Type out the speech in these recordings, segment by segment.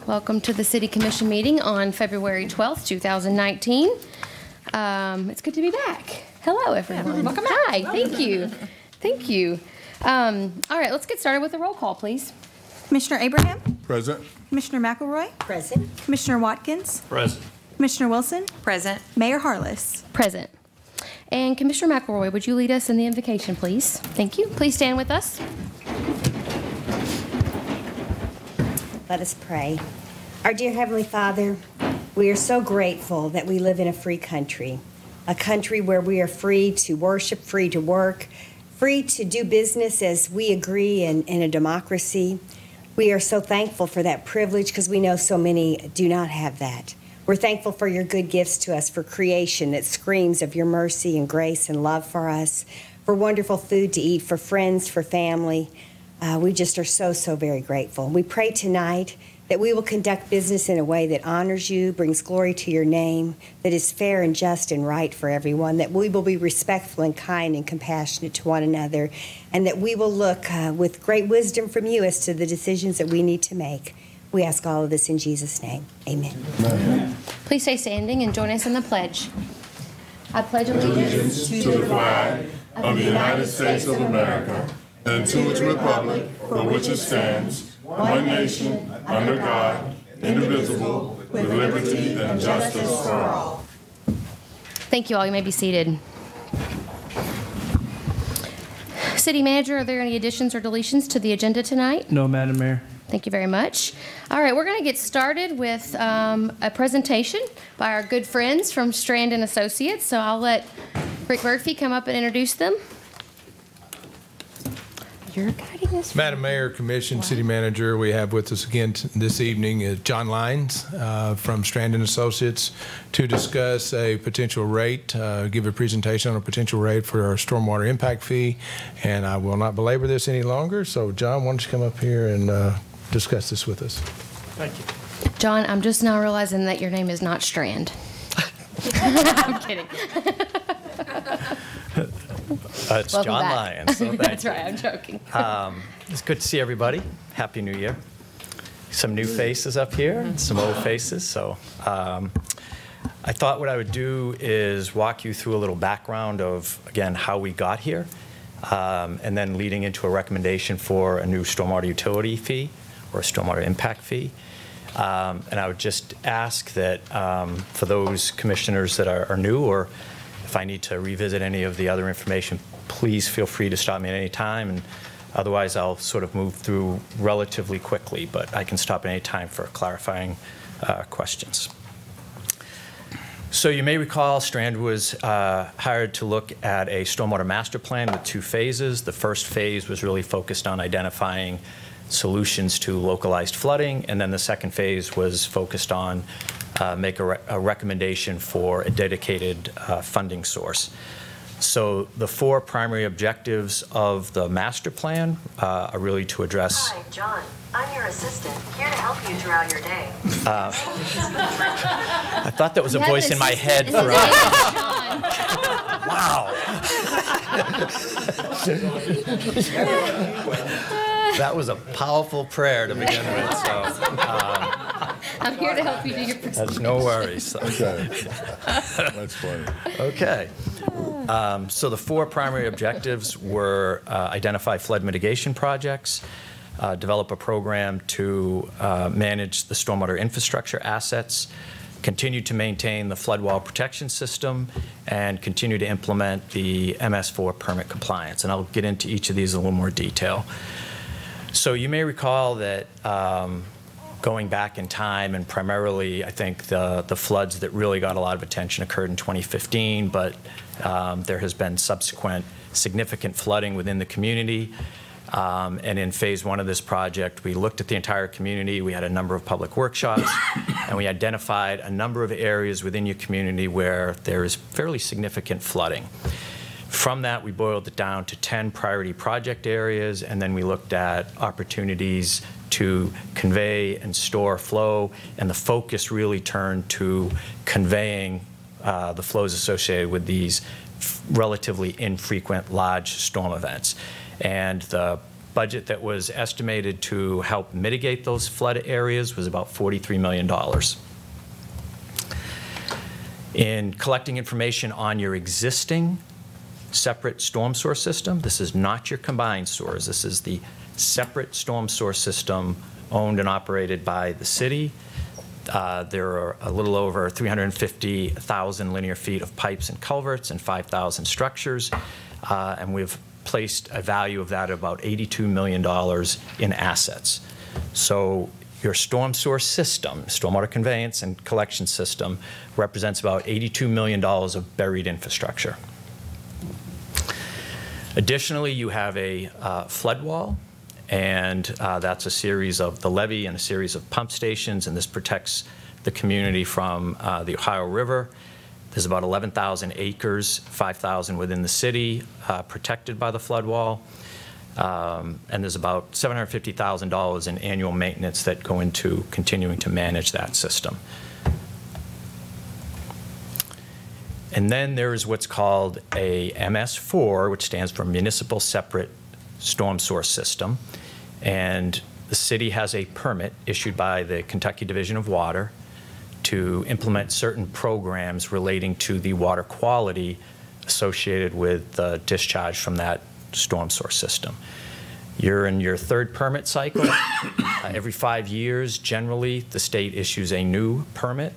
Welcome to the City Commission meeting on February 12th, 2019. It's good to be back. Hello, everyone. Welcome back. Hi, thank you. Thank you. All right, let's get started with the roll call, please. Commissioner Abraham? Present. Commissioner McElroy? Present. Commissioner Watkins? Present. Commissioner Wilson? Present. Mayor Harless? Present. And Commissioner McElroy, would you lead us in the invocation, please? Thank you. Please stand with us. Let us pray. Our dear Heavenly Father, we are so grateful that we live in a free country, a country where we are free to worship, free to work, free to do business as we agree in a democracy. We are so thankful for that privilege because we know so many do not have that. We're thankful for your good gifts to us, for creation that screams of your mercy and grace and love for us, for wonderful food to eat, for friends, for family. We just are so, so very grateful. We pray tonight that we will conduct business in a way that honors you, brings glory to your name, that is fair and just and right for everyone, that we will be respectful and kind and compassionate to one another, and that we will look with great wisdom from you as to the decisions that we need to make. We ask all of this in Jesus' name. Amen. Amen. Please stay standing and join us in the pledge. I pledge allegiance To the flag of the United States of America and to its republic for which it stands, one nation, under God, indivisible, with liberty and justice for all. Thank you all. You may be seated. City Manager, are there any additions or deletions to the agenda tonight? No, Madam Mayor. Thank you very much. All right, we're going to get started with a presentation by our good friends from Strand & Associates. So I'll let Rick Murphy come up and introduce them. You're guiding this. Madam Mayor, Commission, City Manager, we have with us again this evening is John Lyons from Strand & Associates to discuss a potential rate, give a presentation on a potential rate for our Stormwater Impact Fee. And I will not belabor this any longer. So, John, why don't you come up here and discuss this with us. Thank you. John, I'm just now realizing that your name is not Strand. I'm kidding. It's Welcome John back. Lyons. So That's right, I'm joking. It's good to see everybody. Happy New Year. Some new faces up here, and some old faces. So I thought what I would do is walk you through a little background of, again, how we got here, and then leading into a recommendation for a new stormwater utility fee or a stormwater impact fee. And I would just ask that for those commissioners that are new, or if I need to revisit any of the other information, please feel free to stop me at any time. And otherwise, I'll sort of move through relatively quickly, but I can stop at any time for clarifying questions. So you may recall Strand was hired to look at a stormwater master plan with two phases. The first phase was really focused on identifying solutions to localized flooding, and then the second phase was focused on make a recommendation for a dedicated funding source. So the four primary objectives of the master plan are really to address... Hi, John. I'm your assistant, here to help you throughout your day. I thought that was a voice in my head for Wow. That was a powerful prayer to begin with. So, I'm here to help you do your presentation. That's no worries. Okay. That's funny. Okay. So the four primary objectives were identify flood mitigation projects, develop a program to manage the stormwater infrastructure assets, continue to maintain the flood wall protection system, and continue to implement the MS4 permit compliance. And I'll get into each of these in a little more detail. So you may recall that going back in time, and primarily I think the floods that really got a lot of attention occurred in 2015, but there has been subsequent significant flooding within the community. And in phase one of this project, we looked at the entire community. We had a number of public workshops, and we identified a number of areas within your community where there is fairly significant flooding. From that, we boiled it down to 10 priority project areas, and then we looked at opportunities to convey and store flow, and the focus really turned to conveying the flows associated with these relatively infrequent large storm events. And the budget that was estimated to help mitigate those flood areas was about $43 million. In collecting information on your existing separate storm source system, this is not your combined source. This is the separate storm source system owned and operated by the city. There are a little over 350,000 linear feet of pipes and culverts and 5,000 structures, and we've placed a value of that at about $82 million in assets. So your storm source system, stormwater conveyance and collection system, represents about $82 million of buried infrastructure. Additionally, you have a flood wall, and that's a series of the levee and a series of pump stations, and this protects the community from the Ohio River. There's about 11,000 acres, 5,000 within the city, protected by the flood wall. And there's about $750,000 in annual maintenance that go into continuing to manage that system. And then there's what's called a MS4, which stands for Municipal Separate Storm Source System. And the city has a permit issued by the Kentucky Division of Water to implement certain programs relating to the water quality associated with the discharge from that storm source system. You're in your third permit cycle. Every 5 years, generally, the state issues a new permit.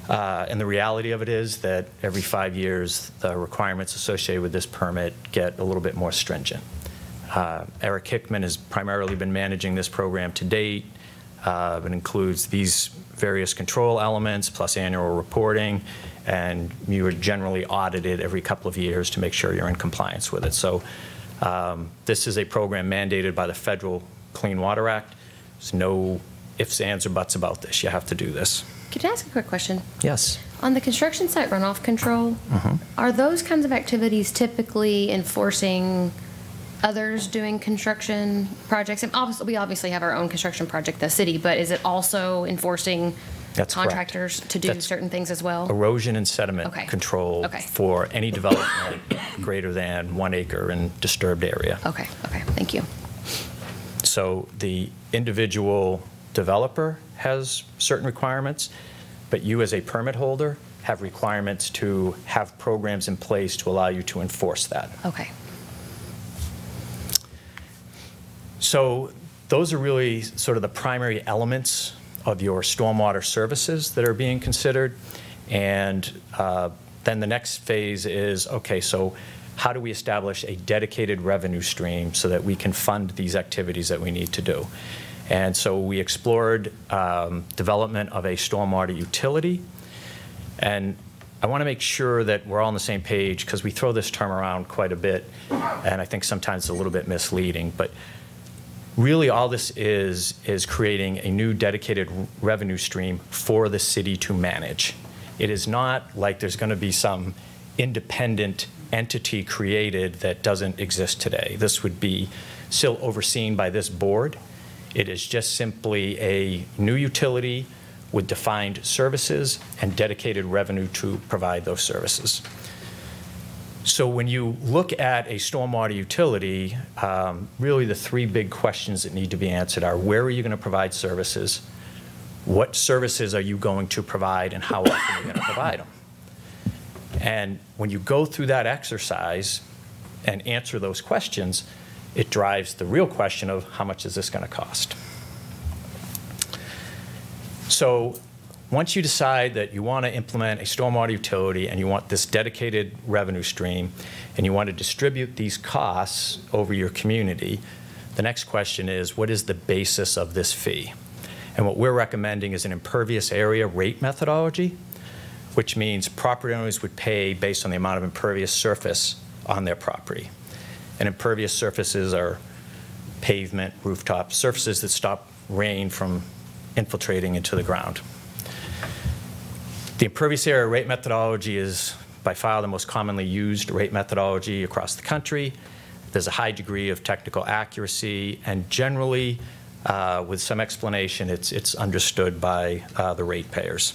And the reality of it is that every 5 years, the requirements associated with this permit get a little bit more stringent. Eric Hickman has primarily been managing this program to date. It includes these various control elements plus annual reporting, and you are generally audited every couple of years to make sure you're in compliance with it. So this is a program mandated by the Federal Clean Water Act. There's no ifs, ands, or buts about this. You have to do this. Could I ask a quick question? Yes. On the construction site runoff control, are those kinds of activities typically enforcing others doing construction projects? And obviously, we obviously have our own construction project, the city, but is it also enforcing contractors to do certain things as well? Erosion and sediment control for any development greater than 1 acre in disturbed area. Okay, thank you. So the individual developer has certain requirements, but you as a permit holder have requirements to have programs in place to allow you to enforce that. Okay. So those are really sort of the primary elements of your stormwater services that are being considered. And then the next phase is, okay, so how do we establish a dedicated revenue stream so that we can fund these activities that we need to do? And so we explored development of a stormwater utility. And I want to make sure that we're all on the same page, because we throw this term around quite a bit, and I think sometimes it's a little bit misleading. But really all this is creating a new dedicated revenue stream for the city to manage. It is not like there's going to be some independent entity created that doesn't exist today. This would be still overseen by this board. It is just simply a new utility with defined services and dedicated revenue to provide those services. So when you look at a stormwater utility, really the three big questions that need to be answered are: where are you going to provide services? What services are you going to provide, and how often are you going to provide them? And when you go through that exercise and answer those questions, it drives the real question of how much is this going to cost? So once you decide that you want to implement a stormwater utility and you want this dedicated revenue stream and you want to distribute these costs over your community, the next question is, what is the basis of this fee? And what we're recommending is an impervious area rate methodology, which means property owners would pay based on the amount of impervious surface on their property. And impervious surfaces are pavement, rooftop, surfaces that stop rain from infiltrating into the ground. The impervious area rate methodology is by far the most commonly used rate methodology across the country. There's a high degree of technical accuracy, and generally, with some explanation, it's understood by the ratepayers.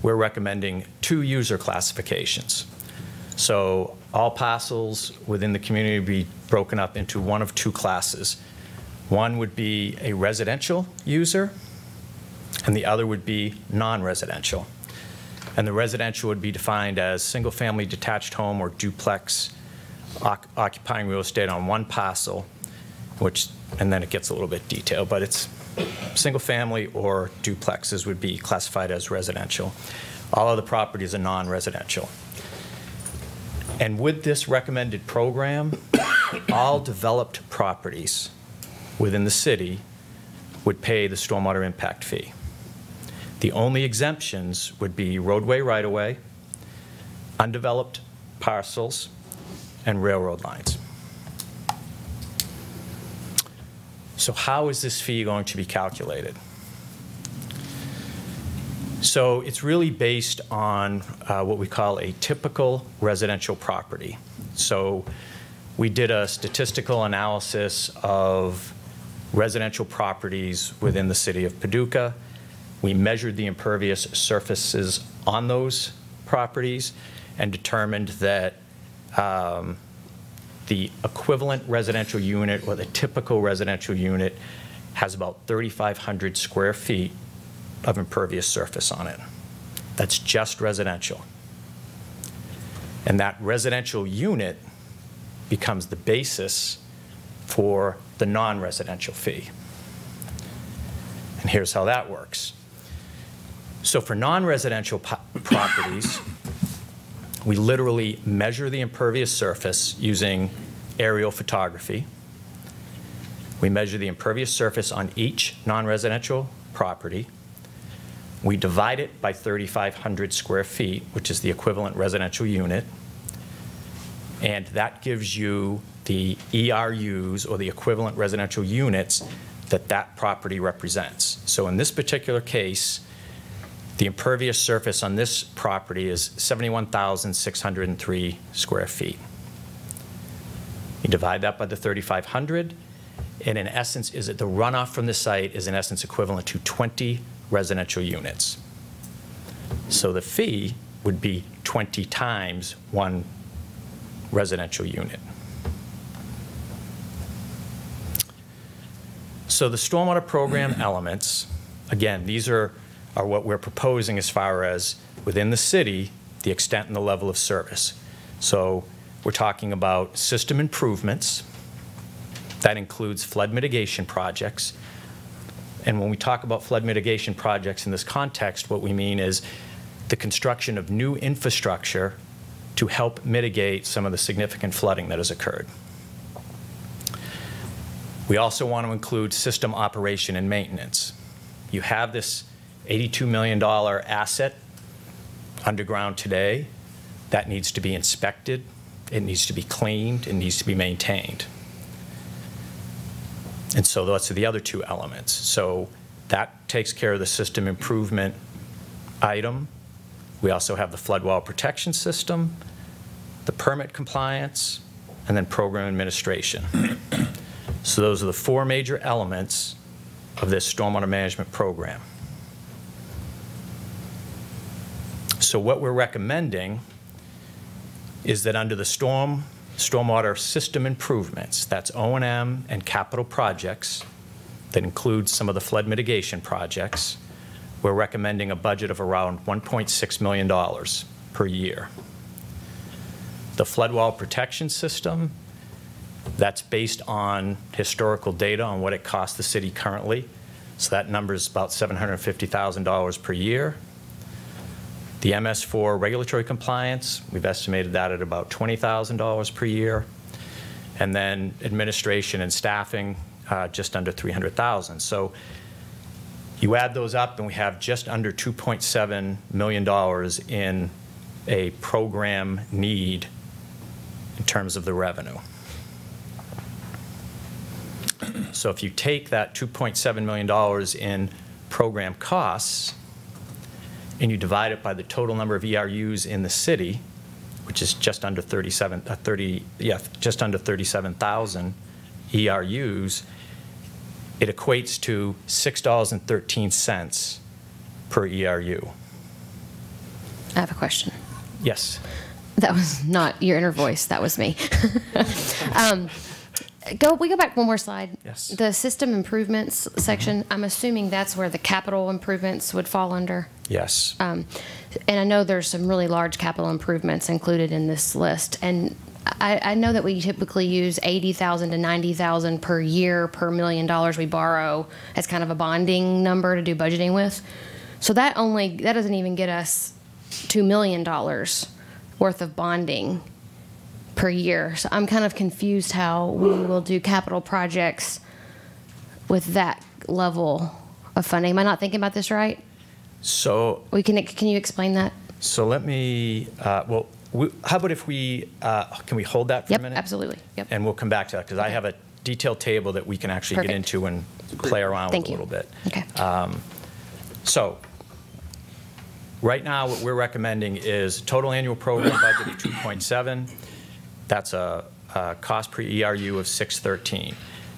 We're recommending 2 user classifications. So all parcels within the community would be broken up into one of two classes. One would be a residential user, and the other would be non-residential. And the residential would be defined as single-family detached home or duplex occupying real estate on one parcel, and then it gets a little bit detailed, but it's single-family or duplexes would be classified as residential. All other properties are non-residential. And with this recommended program, all developed properties within the city would pay the stormwater impact fee. The only exemptions would be roadway right-of-way, undeveloped parcels, and railroad lines. So how is this fee going to be calculated? So it's really based on what we call a typical residential property. So we did a statistical analysis of residential properties within the city of Paducah. We measured the impervious surfaces on those properties and determined that the equivalent residential unit or the typical residential unit has about 3,500 square feet of impervious surface on it. That's just residential. And that residential unit becomes the basis for the non-residential fee. And here's how that works. So for non-residential properties, we literally measure the impervious surface using aerial photography. We measure the impervious surface on each non-residential property. We divide it by 3,500 square feet, which is the equivalent residential unit. And that gives you the ERUs, or the equivalent residential units, that that property represents. So in this particular case, the impervious surface on this property is 71,603 square feet. You divide that by the 3,500, and in essence, the runoff from the site is in essence equivalent to 20 residential units. So the fee would be 20 times one residential unit. So the stormwater program elements, again, these are what we're proposing as far as within the city, the extent and the level of service. So we're talking about system improvements. That includes flood mitigation projects. And when we talk about flood mitigation projects in this context, what we mean is the construction of new infrastructure to help mitigate some of the significant flooding that has occurred. We also want to include system operation and maintenance. You have this $82 million asset underground today that needs to be inspected, it needs to be cleaned, it needs to be maintained. And so those are the other two elements. So that takes care of the system improvement item. We also have the flood wall protection system, the permit compliance, and then program administration. So those are the four major elements of this stormwater management program. So what we're recommending is that under the stormwater system improvements, that's O&M and capital projects that includes some of the flood mitigation projects, we're recommending a budget of around $1.6 million per year. The flood wall protection system, that's based on historical data on what it costs the city currently. So that number is about $750,000 per year. The MS4 regulatory compliance, we've estimated that at about $20,000 per year. And then administration and staffing, just under $300,000. So you add those up and we have just under $2.7 million in a program need in terms of the revenue. So if you take that $2.7 million in program costs and you divide it by the total number of ERUs in the city, which is just under 37,000 ERUs, it equates to $6.13 per ERU. I have a question. Yes. That was not your inner voice. That was me. We go back one more slide. Yes. The system improvements section, I'm assuming that's where the capital improvements would fall under. Yes. And I know there's some really large capital improvements included in this list. And I know that we typically use $80,000 to $90,000 per year per $1 million we borrow as kind of a bonding number to do budgeting with. So that doesn't even get us $2 million worth of bonding per year. So I'm kind of confused how we will do capital projects with that level of funding. Am I not thinking about this right? So Can you explain that? So let me, how about if we, can we hold that for a minute? Yep, absolutely. Yep. And we'll come back to that, because I have a detailed table that we can actually get Perfect. into and play around Thank with a you. little bit. Okay. So right now, what we're recommending is total annual program budget of 2.7. That's a cost per ERU of 613.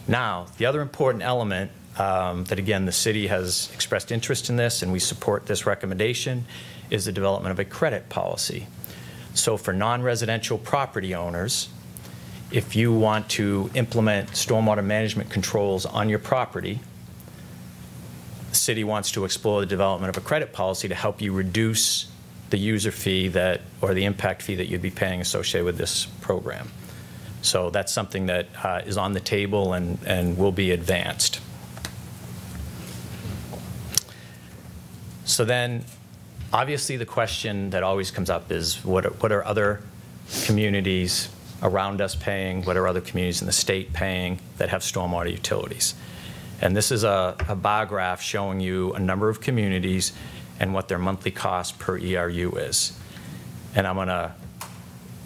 Now, the other important element that, again, the city has expressed interest in this, and we support this recommendation, is the development of a credit policy. So for non-residential property owners, if you want to implement stormwater management controls on your property, the city wants to explore the development of a credit policy to help you reduce the user fee or the impact fee that you'd be paying associated with this program. So that's something that is on the table and will be advanced. So then, obviously, the question that always comes up is, what are other communities around us paying? What are other communities in the state paying that have stormwater utilities? And this is a bar graph showing you a number of communities and what their monthly cost per ERU is. And I'm going to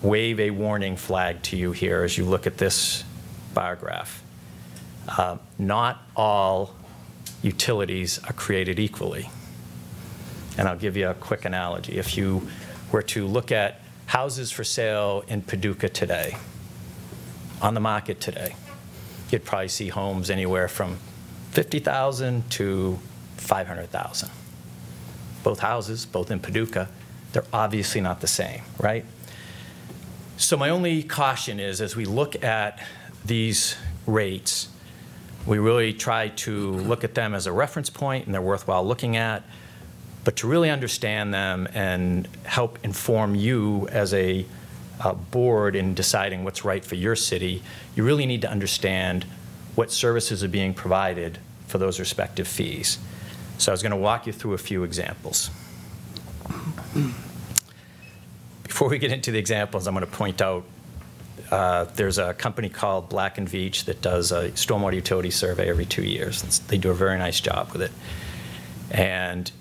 wave a warning flag to you here as you look at this bar graph. Not all utilities are created equally. And I'll give you a quick analogy. If you were to look at houses for sale in Paducah today, on the market today, you'd probably see homes anywhere from $50,000 to $500,000. Both houses, both in Paducah, they're obviously not the same, right? So my only caution is, as we look at these rates, we really try to look at them as a reference point, and they're worthwhile looking at. But to really understand them and help inform you as a board in deciding what's right for your city, you really need to understand what services are being provided for those respective fees. So I was going to walk you through a few examples. Before we get into the examples, I'm going to point out there's a company called Black & Veatch that does a stormwater utility survey every 2 years. They do a very nice job with it. And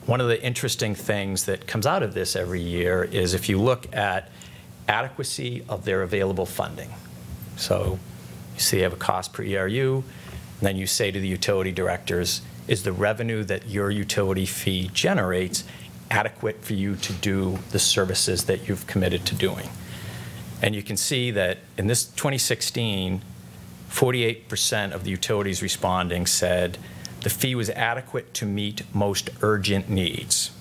one of the interesting things that comes out of this every year is if you look at adequacy of their available funding. So you see they have a cost per ERU, and then you say to the utility directors, is the revenue that your utility fee generates adequate for you to do the services that you've committed to doing? And you can see that in this 2016, 48% of the utilities responding said the fee was adequate to meet most urgent needs.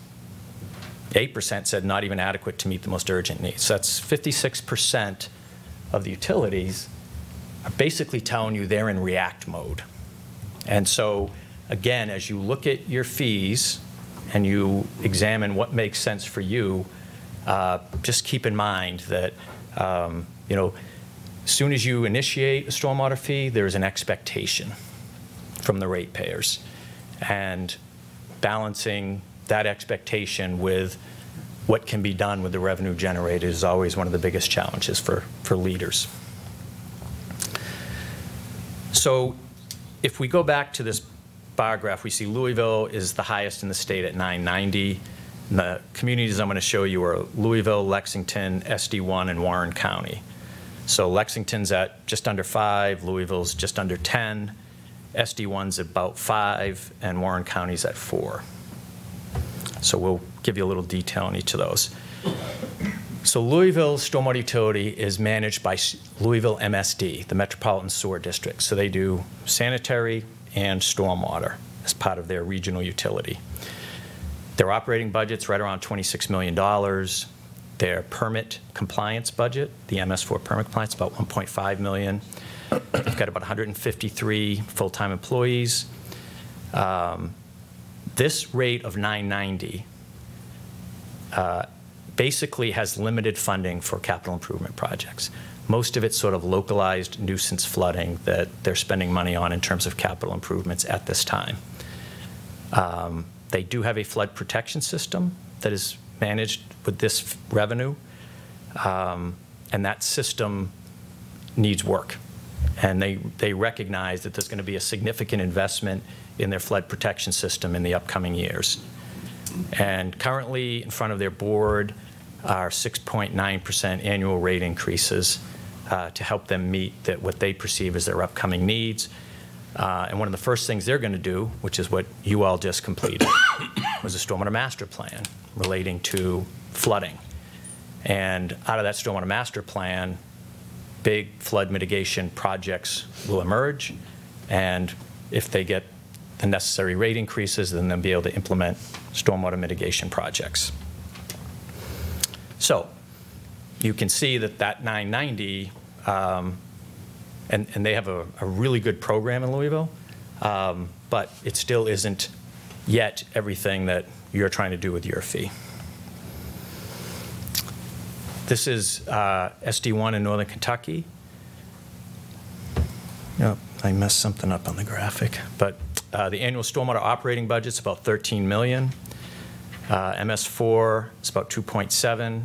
8% said not even adequate to meet the most urgent needs. So that's 56% of the utilities are basically telling you they're in react mode. And so, again, as you look at your fees and you examine what makes sense for you, just keep in mind that, you know, as soon as you initiate a stormwater fee, there's an expectation from the ratepayers. And balancing that expectation with what can be done with the revenue generated is always one of the biggest challenges for leaders. So if we go back to this bar graph, we see Louisville is the highest in the state at 990. And the communities I'm going to show you are Louisville, Lexington, SD1, and Warren County. So Lexington's at just under 5, Louisville's just under 10, SD1's about 5, and Warren County's at 4. So we'll give you a little detail on each of those. So Louisville Stormwater Utility is managed by Louisville MSD, the Metropolitan Sewer District. So they do sanitary and stormwater as part of their regional utility. Their operating budget's right around $26 million. their permit compliance budget, the MS4 permit compliance, about $1.5 million. They've got about 153 full-time employees. This rate of $990 basically has limited funding for capital improvement projects. Most of it's sort of localized nuisance flooding that they're spending money on in terms of capital improvements at this time. They do have a flood protection system that is managed with this revenue, and that system needs work. And they recognize that there's going to be a significant investment in their flood protection system in the upcoming years. And currently, in front of their board are 6.9% annual rate increases to help them meet what they perceive as their upcoming needs. And one of the first things they're going to do, which is what you all just completed, was a stormwater master plan relating to flooding. And out of that stormwater master plan, big flood mitigation projects will emerge. And if they get the necessary rate increases, then they'll be able to implement stormwater mitigation projects. So you can see that $990, and they have a really good program in Louisville, but it still isn't yet everything that you're trying to do with your fee. This is SD1 in Northern Kentucky. Yep, I messed something up on the graphic, but the annual stormwater operating budget's about $13 million. MS4 is about 2.7.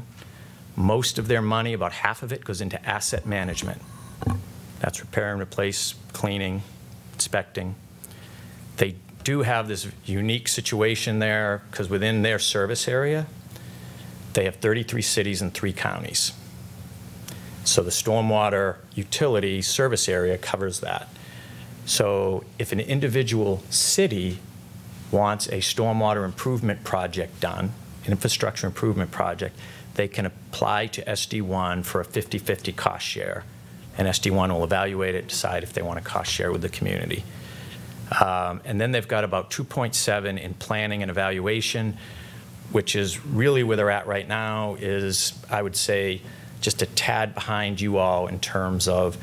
Most of their money, about half of it, goes into asset management. That's repair and replace, cleaning, inspecting. They do have this unique situation there because within their service area, they have 33 cities and 3 counties. So the stormwater utility service area covers that. So if an individual city wants a stormwater improvement project done, an infrastructure improvement project, they can apply to SD1 for a 50-50 cost share, and SD1 will evaluate it, decide if they want to cost share with the community. And then they've got about 2.7 in planning and evaluation, which is really where they're at right now is, I would say, just a tad behind you all in terms of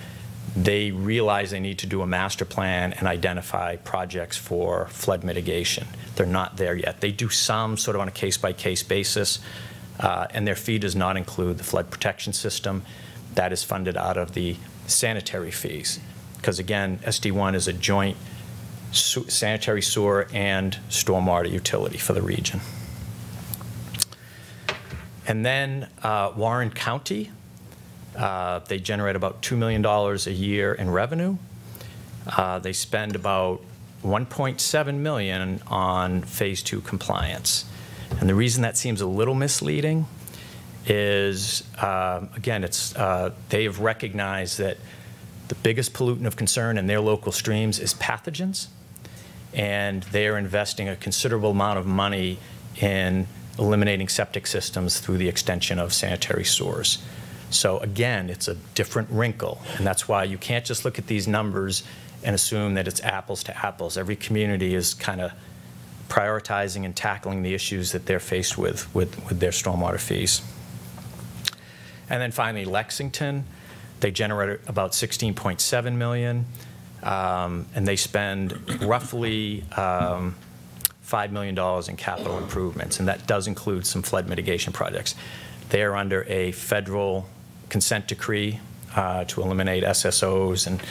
they realize they need to do a master plan and identify projects for flood mitigation. They're not there yet. They do some sort of on a case-by-case basis, and their fee does not include the flood protection system. That is funded out of the sanitary fees. Because again, SD1 is a joint sanitary sewer and stormwater utility for the region. And then Warren County, they generate about $2 million a year in revenue. They spend about $1.7 million on phase 2 compliance. And the reason that seems a little misleading is, again, they have recognized that the biggest pollutant of concern in their local streams is pathogens, and they are investing a considerable amount of money in eliminating septic systems through the extension of sanitary sewers. So again, it's a different wrinkle, and that's why you can't just look at these numbers and assume that it's apples to apples. Every community is kind of prioritizing and tackling the issues that they're faced with their stormwater fees. And then finally, Lexington, they generate about $16.7 million, and they spend roughly $5 million in capital improvements, and that does include some flood mitigation projects. They are under a federal consent decree to eliminate SSOs, and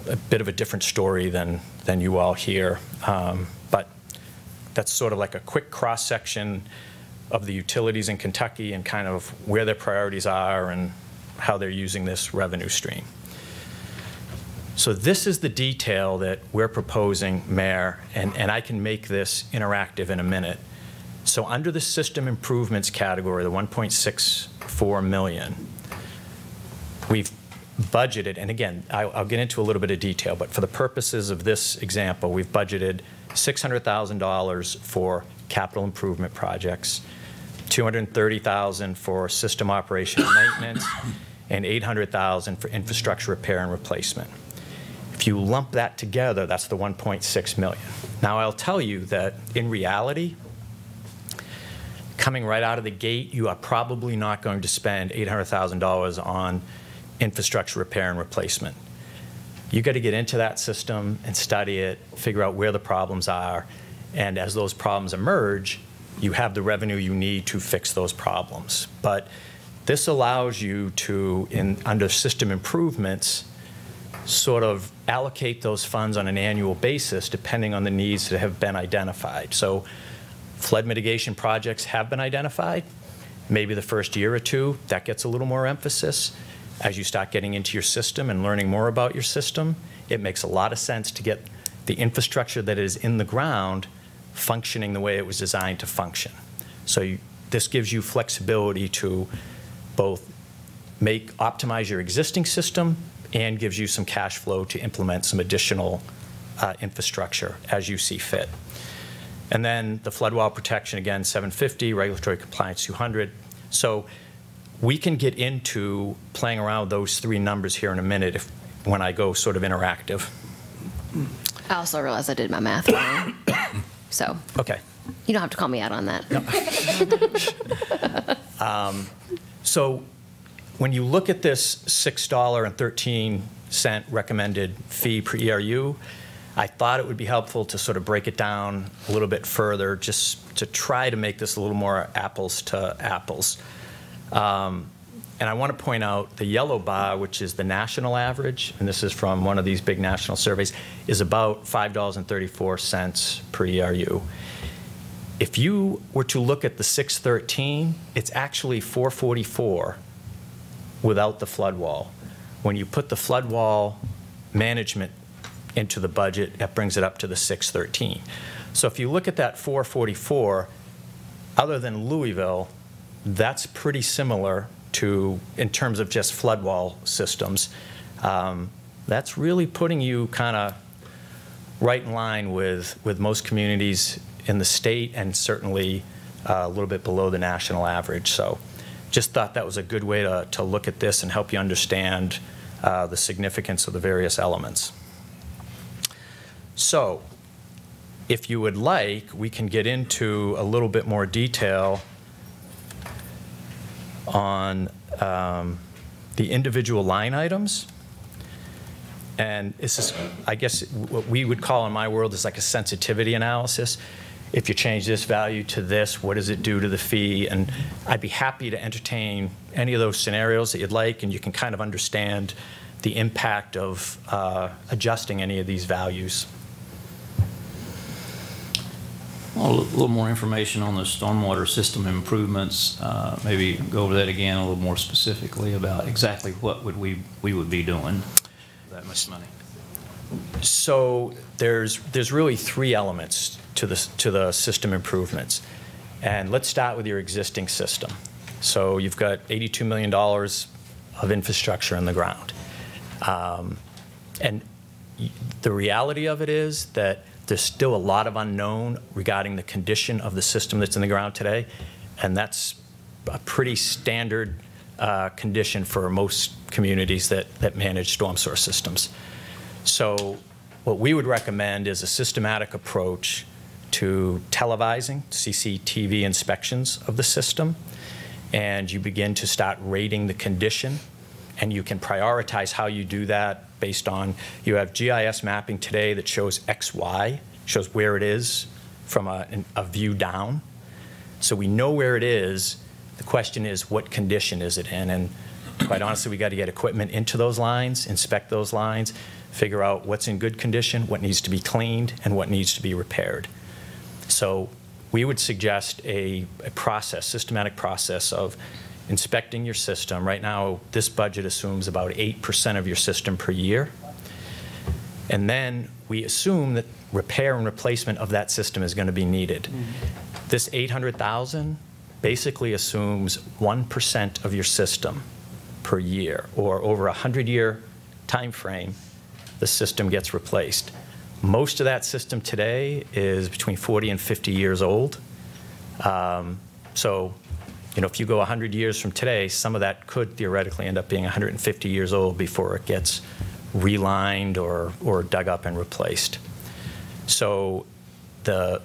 a bit of a different story than you all hear. But that's sort of like a quick cross-section of the utilities in Kentucky and kind of where their priorities are and how they're using this revenue stream. So this is the detail that we're proposing, Mayor, and I can make this interactive in a minute. So under the system improvements category, the $1.64 million, we've budgeted, and again, I'll get into a little bit of detail, but for the purposes of this example, we've budgeted $600,000 for capital improvement projects, $230,000 for system operation and maintenance, and $800,000 for infrastructure repair and replacement. If you lump that together, that's the $1.6 million. Now, I'll tell you that in reality, coming right out of the gate, you are probably not going to spend $800,000 on infrastructure repair and replacement. You got to get into that system and study it, figure out where the problems are, and as those problems emerge, you have the revenue you need to fix those problems. But this allows you to, under system improvements, sort of allocate those funds on an annual basis depending on the needs that have been identified. So flood mitigation projects have been identified. Maybe the first year or two, that gets a little more emphasis. As you start getting into your system and learning more about your system, it makes a lot of sense to get the infrastructure that is in the ground functioning the way it was designed to function. So this gives you flexibility to both optimize your existing system and gives you some cash flow to implement some additional infrastructure as you see fit. And then the flood wall protection, again, $750, regulatory compliance $200. So we can get into playing around with those three numbers here in a minute when I go sort of interactive. I also realized I did my math wrong. So Okay. you don't have to call me out on that. No. So when you look at this $6.13 recommended fee per ERU, I thought it would be helpful to sort of break it down a little bit further, just to try to make this a little more apples to apples. And I want to point out the yellow bar, which is the national average, and this is from one of these big national surveys, is about $5.34 per ERU. If you were to look at the 613, it's actually 444 without the flood wall. When you put the flood wall management into the budget, that brings it up to the 613. So if you look at that 444, other than Louisville, that's pretty similar to, in terms of just flood wall systems. That's really putting you kind of right in line with most communities in the state, and certainly a little bit below the national average. So just thought that was a good way to look at this and help you understand the significance of the various elements. So if you would like, we can get into a little bit more detail on the individual line items. And this is, I guess, what we would call in my world is like a sensitivity analysis. If you change this value to this, what does it do to the fee? And I'd be happy to entertain any of those scenarios that you'd like, and you can kind of understand the impact of adjusting any of these values. Well, a little more information on the stormwater system improvements. Maybe go over that again a little more specifically about exactly what we would be doing with that much money. So there's really three elements to the system improvements. And let's start with your existing system. So you've got $82 million of infrastructure in the ground. And the reality of it is that there's still a lot of unknown regarding the condition of the system that's in the ground today, and that's a pretty standard condition for most communities that manage storm source systems. So what we would recommend is a systematic approach to televising CCTV inspections of the system, and you begin to start rating the condition, and you can prioritize how you do that based on, you have GIS mapping today that shows XY, shows where it is from a view down. So we know where it is. The question is, what condition is it in? And quite honestly, we got to get equipment into those lines, inspect those lines, figure out what's in good condition, what needs to be cleaned, and what needs to be repaired. So we would suggest a process, systematic process of inspecting your system. Right now, this budget assumes about 8% of your system per year. And then we assume that repair and replacement of that system is going to be needed. Mm-hmm. This $800,000 basically assumes 1% of your system per year, or over a 100-year time frame, the system gets replaced. Most of that system today is between 40 and 50 years old. So, you know, if you go 100 years from today, some of that could theoretically end up being 150 years old before it gets relined or dug up and replaced. So the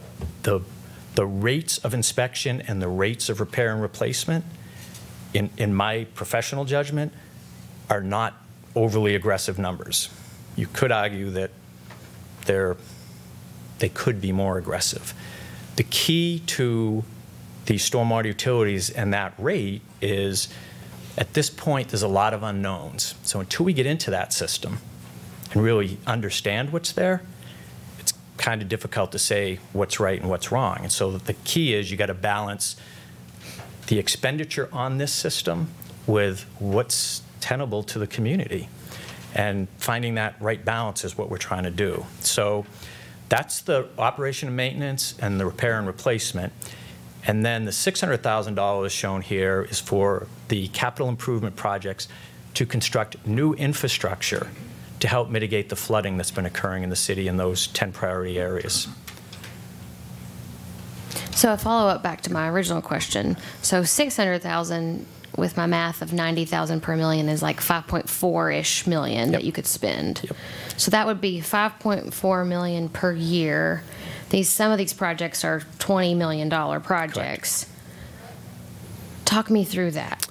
The rates of inspection and the rates of repair and replacement, in my professional judgment, are not overly aggressive numbers. You could argue that they could be more aggressive. The key to the stormwater utilities and that rate is, at this point, there's a lot of unknowns. So until we get into that system and really understand what's there, it's kind of difficult to say what's right and what's wrong. And so the key is you got to balance the expenditure on this system with what's tenable to the community. And finding that right balance is what we're trying to do. So that's the operation and maintenance and the repair and replacement. And then the $600,000 shown here is for the capital improvement projects to construct new infrastructure to help mitigate the flooding that's been occurring in the city in those 10 priority areas. So a follow-up back to my original question. So 600,000 with my math of 90,000 per million is like 5.4-ish million that you could spend. Yep. So that would be 5.4 million per year. Some of these projects are $20 million projects. Correct. Talk me through that.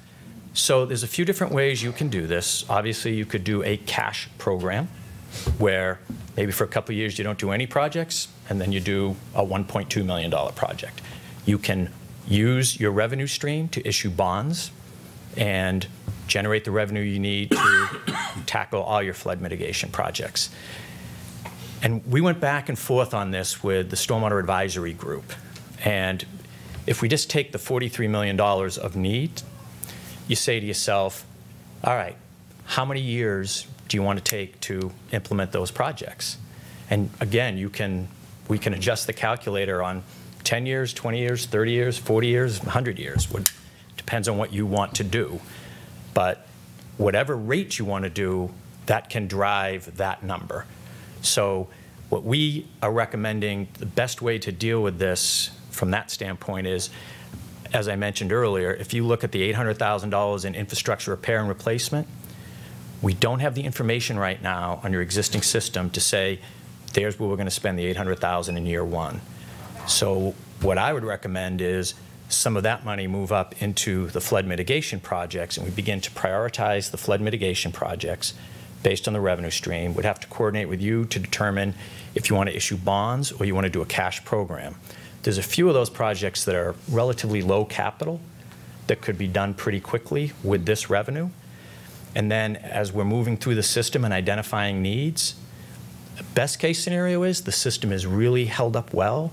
So there's a few different ways you can do this. Obviously, you could do a cash program where maybe for a couple of years you don't do any projects, and then you do a $1.2 million project. You can use your revenue stream to issue bonds and generate the revenue you need to tackle all your flood mitigation projects. And we went back and forth on this with the Stormwater Advisory Group. And if we just take the $43 million of need, you say to yourself, all right, how many years do you want to take to implement those projects? And again, we can adjust the calculator on 10 years, 20 years, 30 years, 40 years, 100 years. Depends on what you want to do. But whatever rate you want to do, that can drive that number. So what we are recommending, the best way to deal with this from that standpoint is, as I mentioned earlier, if you look at the $800,000 in infrastructure repair and replacement, we don't have the information right now on your existing system to say, there's where we're going to spend the $800,000 in year one. So what I would recommend is some of that money move up into the flood mitigation projects, and we begin to prioritize the flood mitigation projects based on the revenue stream. We'd have to coordinate with you to determine if you want to issue bonds or you want to do a cash program. There's a few of those projects that are relatively low capital that could be done pretty quickly with this revenue. And then as we're moving through the system and identifying needs, the best case scenario is the system is really held up well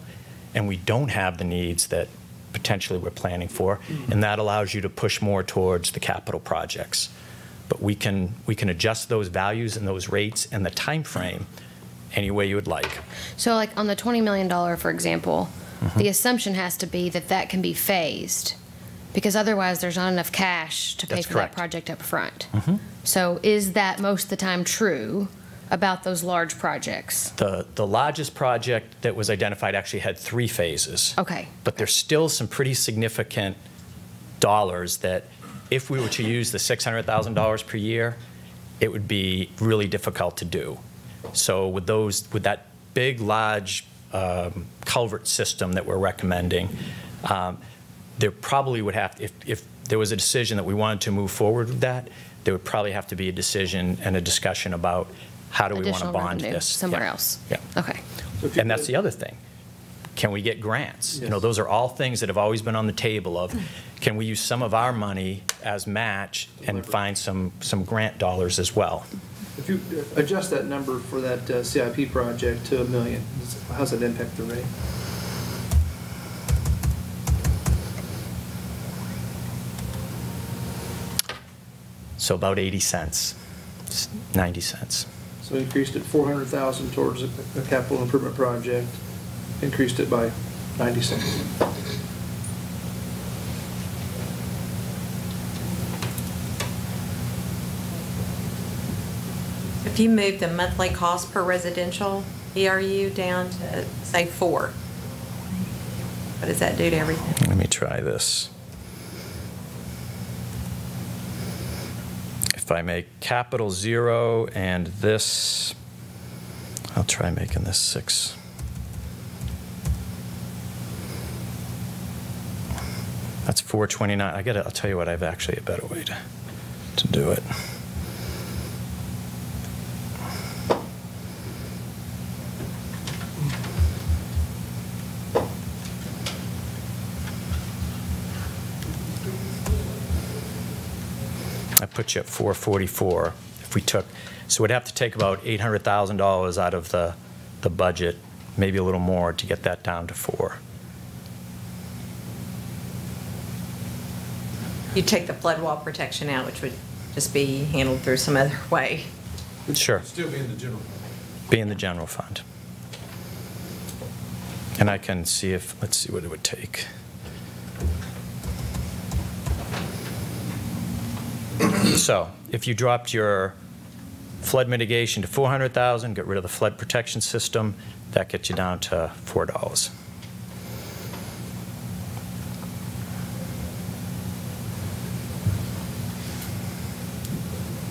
and we don't have the needs that potentially we're planning for, and that allows you to push more towards the capital projects. But we can adjust those values and those rates and the time frame any way you would like. So like on the $20 million, for example, the assumption has to be that that can be phased, because otherwise there's not enough cash to pay for that project up front. So is that most of the time true about those large projects? The largest project that was identified actually had 3 phases. Okay. But there's still some pretty significant dollars that if we were to use the $600,000 per year, it would be really difficult to do. So with that big, large culvert system that we're recommending, there probably would have, if there was a decision that we wanted to move forward with that, there would probably have to be a decision and a discussion about how do we want to bond this somewhere else. Yeah. Okay. And that's the other thing. Can we get grants? Yes. You know, those are all things that have always been on the table of, can we use some of our money as match and find some grant dollars as well? If you adjust that number for that CIP project to $1 million, how's that impact the rate? So about 80 cents, 90 cents. So increased it 400,000 towards a capital improvement project, increased it by 90 cents. If you move the monthly cost per residential ERU down to, say, 4, what does that do to everything? Let me try this. If I make capital 0 and this, I'll try making this 6. That's 429. I'll tell you what, I've actually a better way to do it. I put you at 444 if we took, so we'd have to take about $800,000 out of the budget, maybe a little more, to get that down to 4. You take the flood wall protection out, which would just be handled through some other way. Sure. Still be in the general fund. Be in the general fund. And I can see if, let's see what it would take. So if you dropped your flood mitigation to 400,000, get rid of the flood protection system, that gets you down to $4.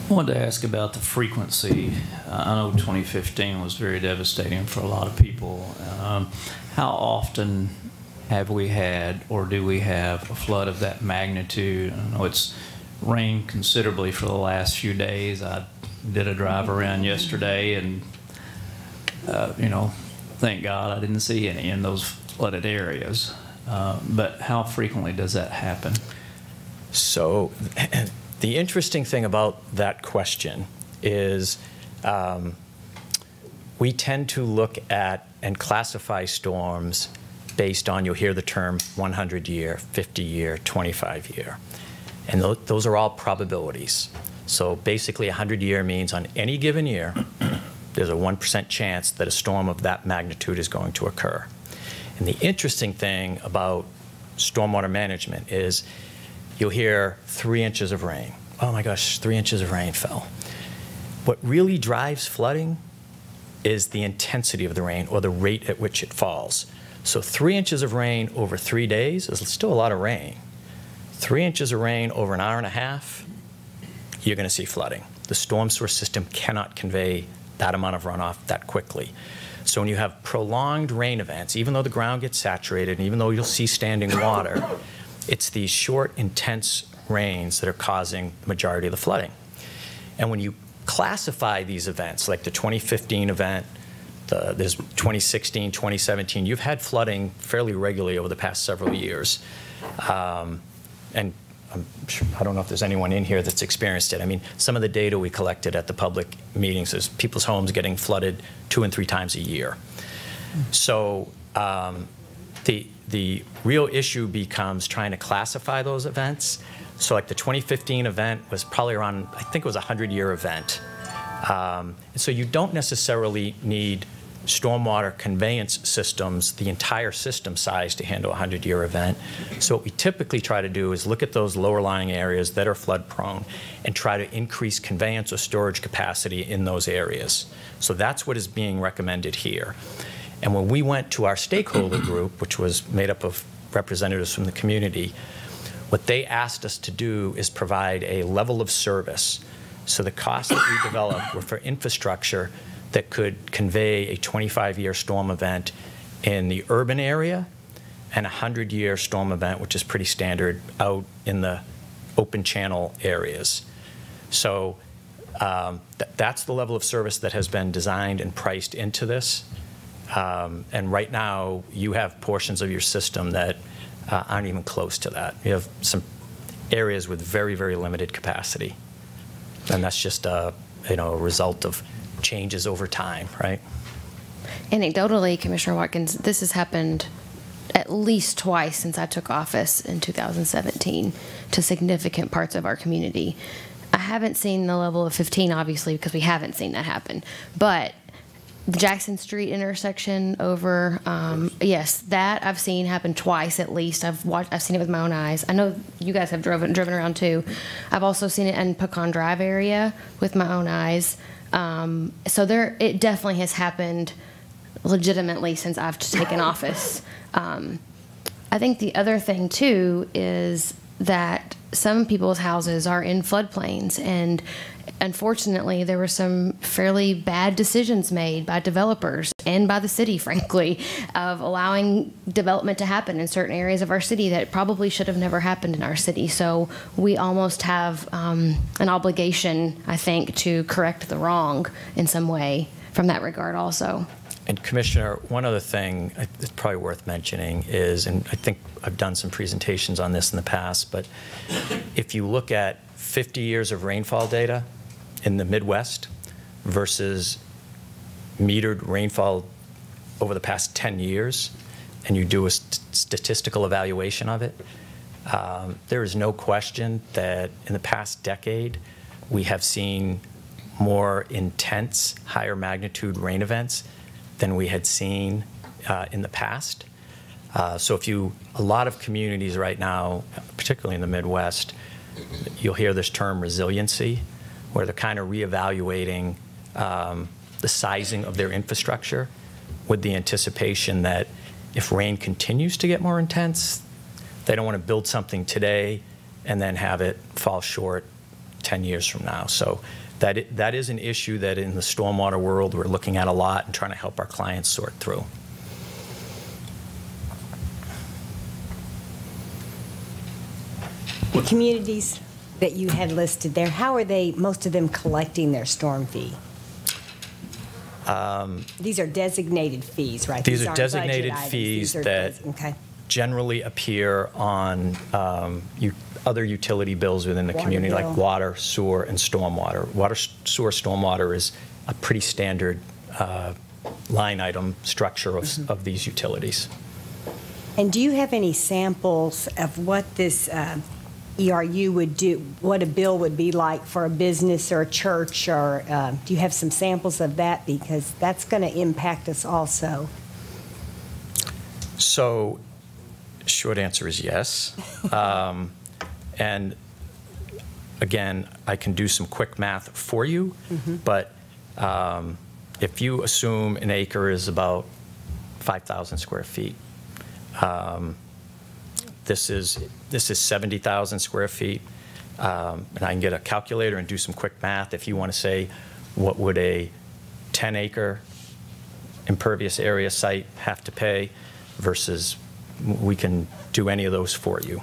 I wanted to ask about the frequency. I know 2015 was very devastating for a lot of people. How often have we had, or do we have, a flood of that magnitude? I know it's rained considerably for the last few days. I did a drive around yesterday, and you know, thank God I didn't see any in those flooded areas. But how frequently does that happen? So the interesting thing about that question is we tend to look at and classify storms based on, you'll hear the term 100-year, 50-year, 25-year. And those are all probabilities. So basically 100-year means on any given year, there's a 1% chance that a storm of that magnitude is going to occur. And the interesting thing about stormwater management is you'll hear 3 inches of rain. Oh my gosh, 3 inches of rain fell. What really drives flooding is the intensity of the rain, or the rate at which it falls. So 3 inches of rain over 3 days is still a lot of rain. 3 inches of rain over an hour and a half, you're going to see flooding. The storm sewer system cannot convey that amount of runoff that quickly. So when you have prolonged rain events, even though the ground gets saturated, and even though you'll see standing water, it's these short, intense rains that are causing the majority of the flooding. And when you classify these events, like the 2015 event, there's 2016, 2017, you've had flooding fairly regularly over the past several years. And I don't know if there's anyone in here that's experienced it. I mean, some of the data we collected at the public meetings is people's homes getting flooded 2 and 3 times a year. So the real issue becomes trying to classify those events. So like the 2015 event was probably around, I think it was a 100-year event. And so you don't necessarily need stormwater conveyance systems, the entire system size, to handle a 100-year event. So what we typically try to do is look at those lower lying areas that are flood prone and try to increase conveyance or storage capacity in those areas. So that's what is being recommended here. And when we went to our stakeholder group, which was made up of representatives from the community, what they asked us to do is provide a level of service. So the costs that we developed were for infrastructure that could convey a 25-year storm event in the urban area and a 100-year storm event, which is pretty standard, out in the open channel areas. So that's the level of service that has been designed and priced into this. And right now, you have portions of your system that aren't even close to that. You have some areas with very, very limited capacity. And that's just a result of changes over time, right? Anecdotally, Commissioner Watkins, this has happened at least twice since I took office in 2017 to significant parts of our community. I haven't seen the level of 15, obviously, because we haven't seen that happen. But the Jackson Street intersection over, yes, that I've seen happen twice at least. I've seen it with my own eyes. I know you guys have driven around too. I've also seen it in Pecan Drive area with my own eyes. So it definitely has happened legitimately since I've taken office. I think the other thing too is that some people's houses are in floodplains, and unfortunately, there were some fairly bad decisions made by developers and by the city, frankly, of allowing development to happen in certain areas of our city that probably should have never happened in our city. So we almost have an obligation, I think, to correct the wrong in some way from that regard also. And Commissioner, one other thing that's probably worth mentioning is, and I think I've done some presentations on this in the past, but if you look at 50 years of rainfall data in the Midwest versus metered rainfall over the past 10 years, and you do a statistical evaluation of it, there is no question that in the past decade, we have seen more intense, higher magnitude rain events than we had seen in the past. So a lot of communities right now, particularly in the Midwest, you'll hear this term resiliency, where they're kind of reevaluating the sizing of their infrastructure with the anticipation that if rain continues to get more intense, they don't want to build something today and then have it fall short 10 years from now. So that is an issue that in the stormwater world we're looking at a lot and trying to help our clients sort through. The communities that you had listed there, how are they, most of them, collecting their storm fee? These are designated fees, right? These are aren't budget designated items. fees These are that okay. generally appear on other utility bills within the Water community, bill. like water, sewer, and stormwater. Water, sewer, stormwater is a pretty standard line item structure of these utilities. And do you have any samples of what this ERU would do, what a bill would be like for a business or a church, or do you have some samples of that? Because that's going to impact us also. So, short answer is yes. And again, I can do some quick math for you, but if you assume an acre is about 5,000 square feet, this is 70,000 square feet, and I can get a calculator and do some quick math. If you want to say, what would a 10-acre impervious area site have to pay versus, we can do any of those for you.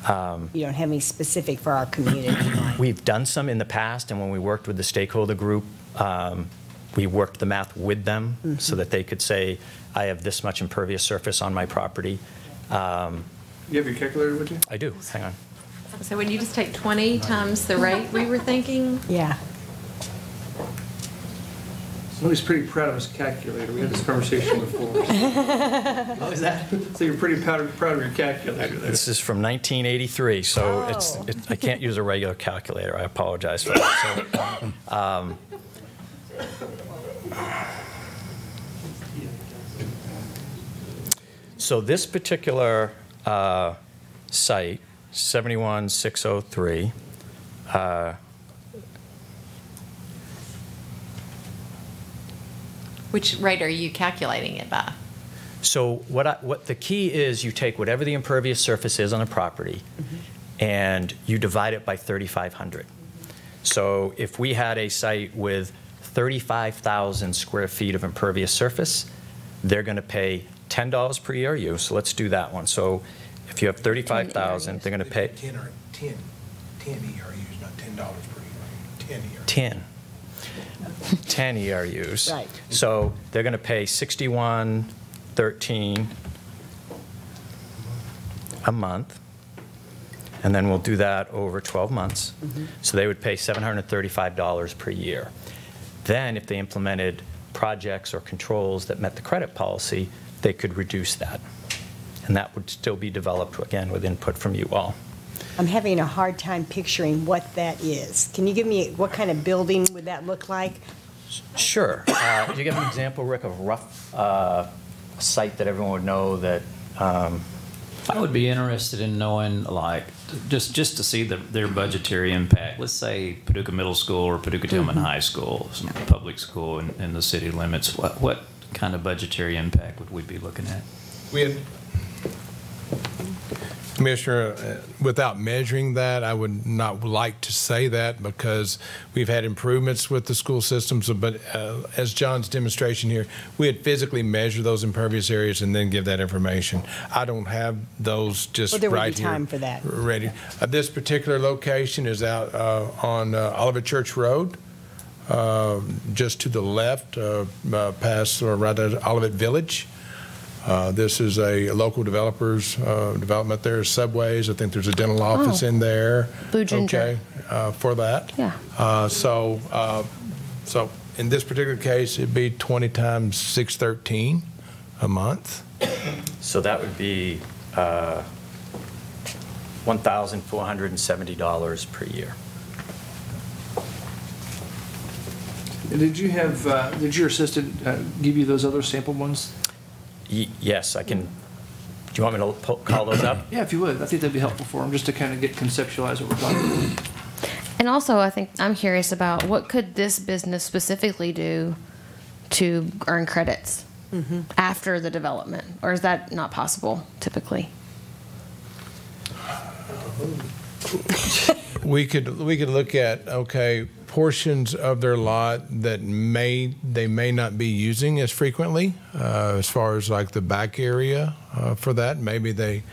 You don't have any specific for our community, right? We've done some in the past, and when we worked with the stakeholder group, we worked the math with them so that they could say, I have this much impervious surface on my property. You have your calculator with you? I do. Hang on. So would you just take 20 times the rate we were thinking? Yeah. Somebody's pretty proud of his calculator. We had this conversation before. Oh, is that? So you're pretty proud of your calculator there. This is from 1983, so I can't use a regular calculator. I apologize for that. So this particular site, 71603, Which rate are you calculating it by? so what the key is, you take whatever the impervious surface is on a property, and you divide it by 3,500. So if we had a site with 35,000 square feet of impervious surface, they're going to pay $10 per ERU. So let's do that one. So if you have 35,000, they're going to pay 10 ERUs, not $10 per ERU. 10 ERUs. 10 ERUs. Right. So they're going to pay $61.13 a month, and then we'll do that over 12 months. So they would pay $735 per year. Then if they implemented projects or controls that met the credit policy, they could reduce that. And that would still be developed, again, with input from you all. I'm having a hard time picturing what that is. Can you give me, what kind of building would that look like? Sure. Do you give an example, Rick, of a rough site that everyone would know that? I would be interested in knowing, like, just to see their budgetary impact. Let's say Paducah Middle School or Paducah Tillman High School, some public school in the city limits. What kind of budgetary impact would we be looking at? We had, Commissioner, without measuring that, I would not like to say that because we've had improvements with the school systems, but as John's demonstration here, we had physically measure those impervious areas and then give that information. I don't have those just right here. Well, there would be time for that. Ready. This particular location is out on Olivet Church Road, just to the left, past or right at Olivet Village. This is a local developer's development. There's Subways. I think there's a dental office in there. Blue Ginger. Okay, for that. Yeah. So in this particular case, it'd be 20 times 613 a month. So that would be $1,470 per year. And did you have, did your assistant give you those other sample ones? Yes, I can. Do you want me to call those up? Yeah, if you would. I think that'd be helpful for them, just to kind of get conceptualize what we're talking about. And also, I think I'm curious about what could this business specifically do to earn credits after the development, or is that not possible typically? We could look at, okay, portions of their lot that they may not be using as frequently, as far as like the back area for that. Maybe they,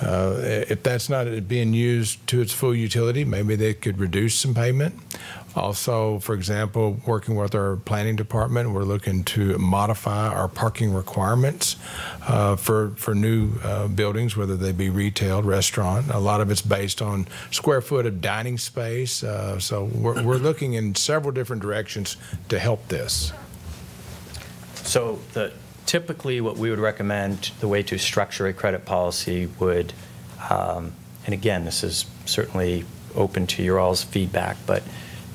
if that's not being used to its full utility, maybe they could reduce some payment. Also, for example, working with our planning department, we're looking to modify our parking requirements for new buildings, whether they be retail, restaurant. A lot of it's based on square foot of dining space. So we're looking in several different directions to help this. So typically what we would recommend, the way to structure a credit policy would, and again, this is certainly open to your all's feedback, but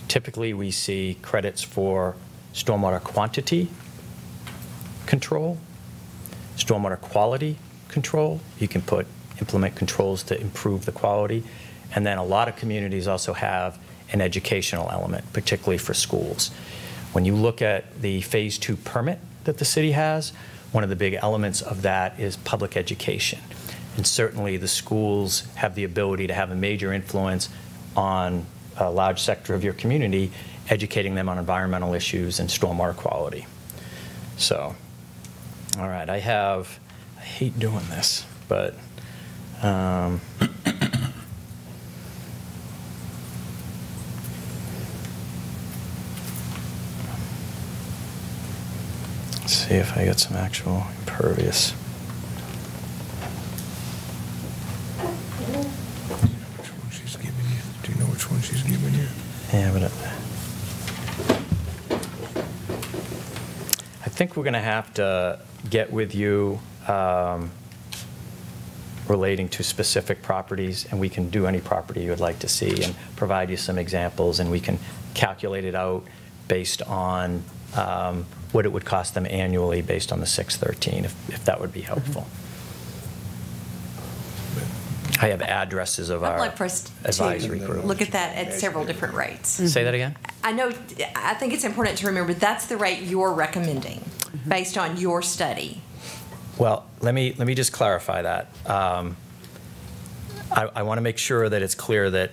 typically we see credits for stormwater quantity control, stormwater quality control. You can implement controls to improve the quality. And then a lot of communities also have an educational element, particularly for schools. When you look at the Phase 2 permit that the city has, one of the big elements of that is public education. And certainly the schools have the ability to have a major influence on a large sector of your community, educating them on environmental issues and stormwater quality. So, all right, I hate doing this, but let's see if I get some actual impervious. Do you know which one she's giving you? Yeah, but I think we're going to have to get with you relating to specific properties, and we can do any property you would like to see and provide you some examples, and we can calculate it out based on what it would cost them annually based on the 613, if that would be helpful. I have addresses of our advisory group. Look at that at several different rates. Say that again? I think it's important to remember that's the rate you're recommending based on your study. Well, let me just clarify that. I want to make sure that it's clear that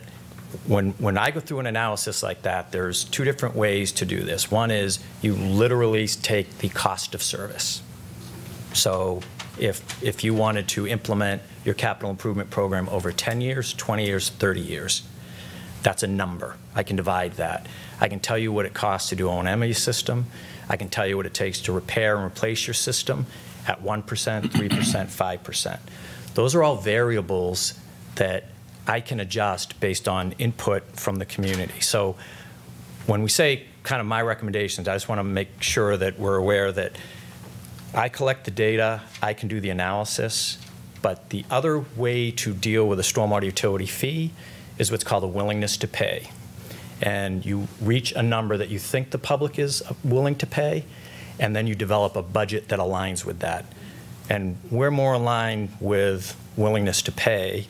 when I go through an analysis like that, there's two different ways to do this. One is you literally take the cost of service. So if you wanted to implement your capital improvement program over 10 years, 20 years, 30 years, that's a number. I can divide that. I can tell you what it costs to do an O&M system. I can tell you what it takes to repair and replace your system at 1%, 3%, 5%. Those are all variables that I can adjust based on input from the community. So when we say kind of my recommendations, I just want to make sure that we're aware that I collect the data, I can do the analysis, but the other way to deal with a stormwater utility fee is what's called a willingness to pay. And you reach a number that you think the public is willing to pay, and then you develop a budget that aligns with that. And we're more aligned with willingness to pay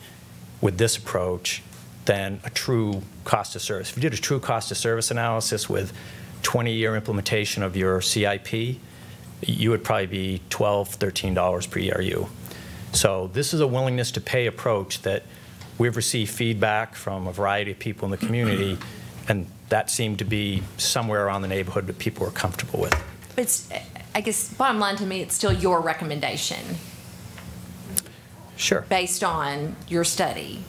with this approach than a true cost of service. If you did a true cost of service analysis with 20-year implementation of your CIP, you would probably be $12, $13 per ERU. So this is a willingness to pay approach that we've received feedback from a variety of people in the community, and that seemed to be somewhere around the neighborhood that people were comfortable with. It's, I guess, bottom line to me, it's still your recommendation Sure. based on your study.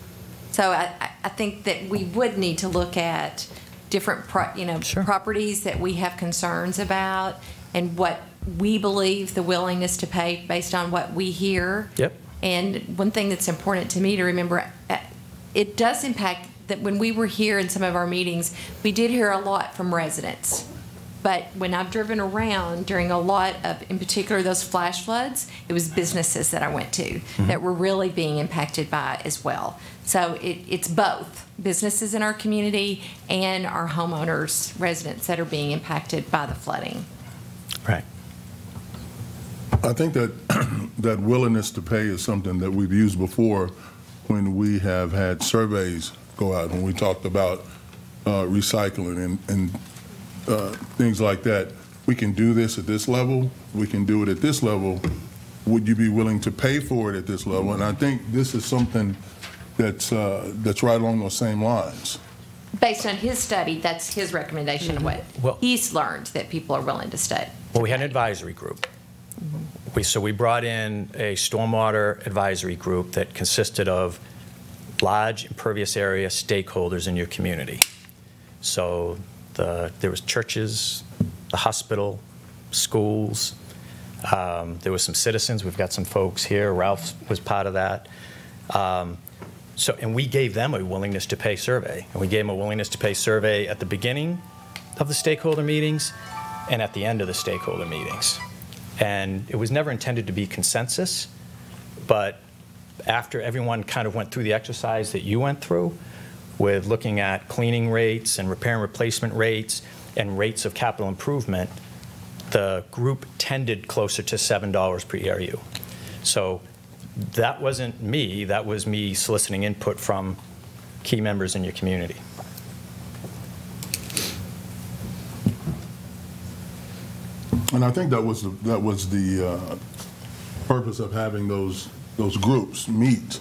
So I think that we would need to look at different, Sure. properties that we have concerns about and what we believe the willingness to pay based on what we hear. Yep. And one thing that's important to me to remember, it does impact that when we were here in some of our meetings, we did hear a lot from residents. But when I've driven around during a lot of, in particular, those flash floods, it was businesses that I went to that were really being impacted by it as well. So it's both businesses in our community and our homeowners, residents that are being impacted by the flooding. Right. I think that that willingness to pay is something that we've used before when we have had surveys go out, when we talked about recycling and things like that. We can do this at this level. We can do it at this level. Would you be willing to pay for it at this level? And I think this is something that's right along those same lines. Based on his study, that's his recommendation of what Well- he's learned that people are willing to stay. Well, we had an advisory group. So we brought in a stormwater advisory group that consisted of large impervious area stakeholders in your community. So there was churches, the hospital, schools. There was some citizens. We've got some folks here. Ralph was part of that. And we gave them a willingness to pay survey. And we gave them a willingness to pay survey at the beginning of the stakeholder meetings and at the end of the stakeholder meetings. And it was never intended to be consensus, but after everyone kind of went through the exercise that you went through with looking at cleaning rates and repair and replacement rates and rates of capital improvement, the group tended closer to $7 per ERU. So that wasn't me, that was me soliciting input from key members in your community. And I think that was the purpose of having those groups meet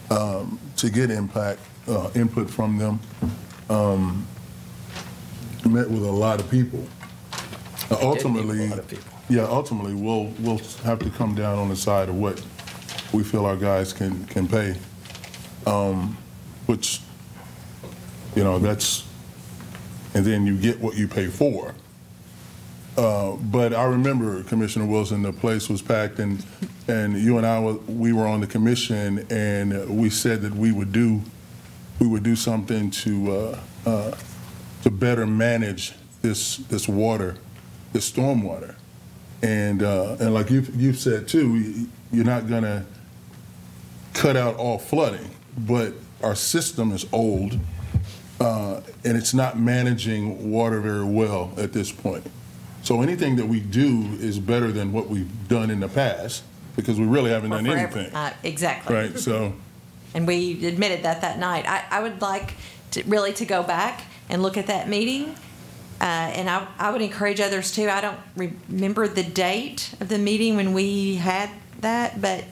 to get input from them. Met with a lot of people. Ultimately, a lot of people. Yeah. Ultimately, we'll have to come down on the side of what we feel our guys can pay, which that's, and then you get what you pay for. But I remember, Commissioner Wilson, the place was packed, and you and I we were on the commission, and we said that we would do something to better manage this water, this stormwater, and like you've said too, you're not gonna cut out all flooding, but our system is old, and it's not managing water very well at this point. So anything that we do is better than what we've done in the past, because we really haven't done anything. Exactly. Right, so. And we admitted that night. I would like to go back and look at that meeting, and I would encourage others too. I don't remember the date of the meeting when we had that, but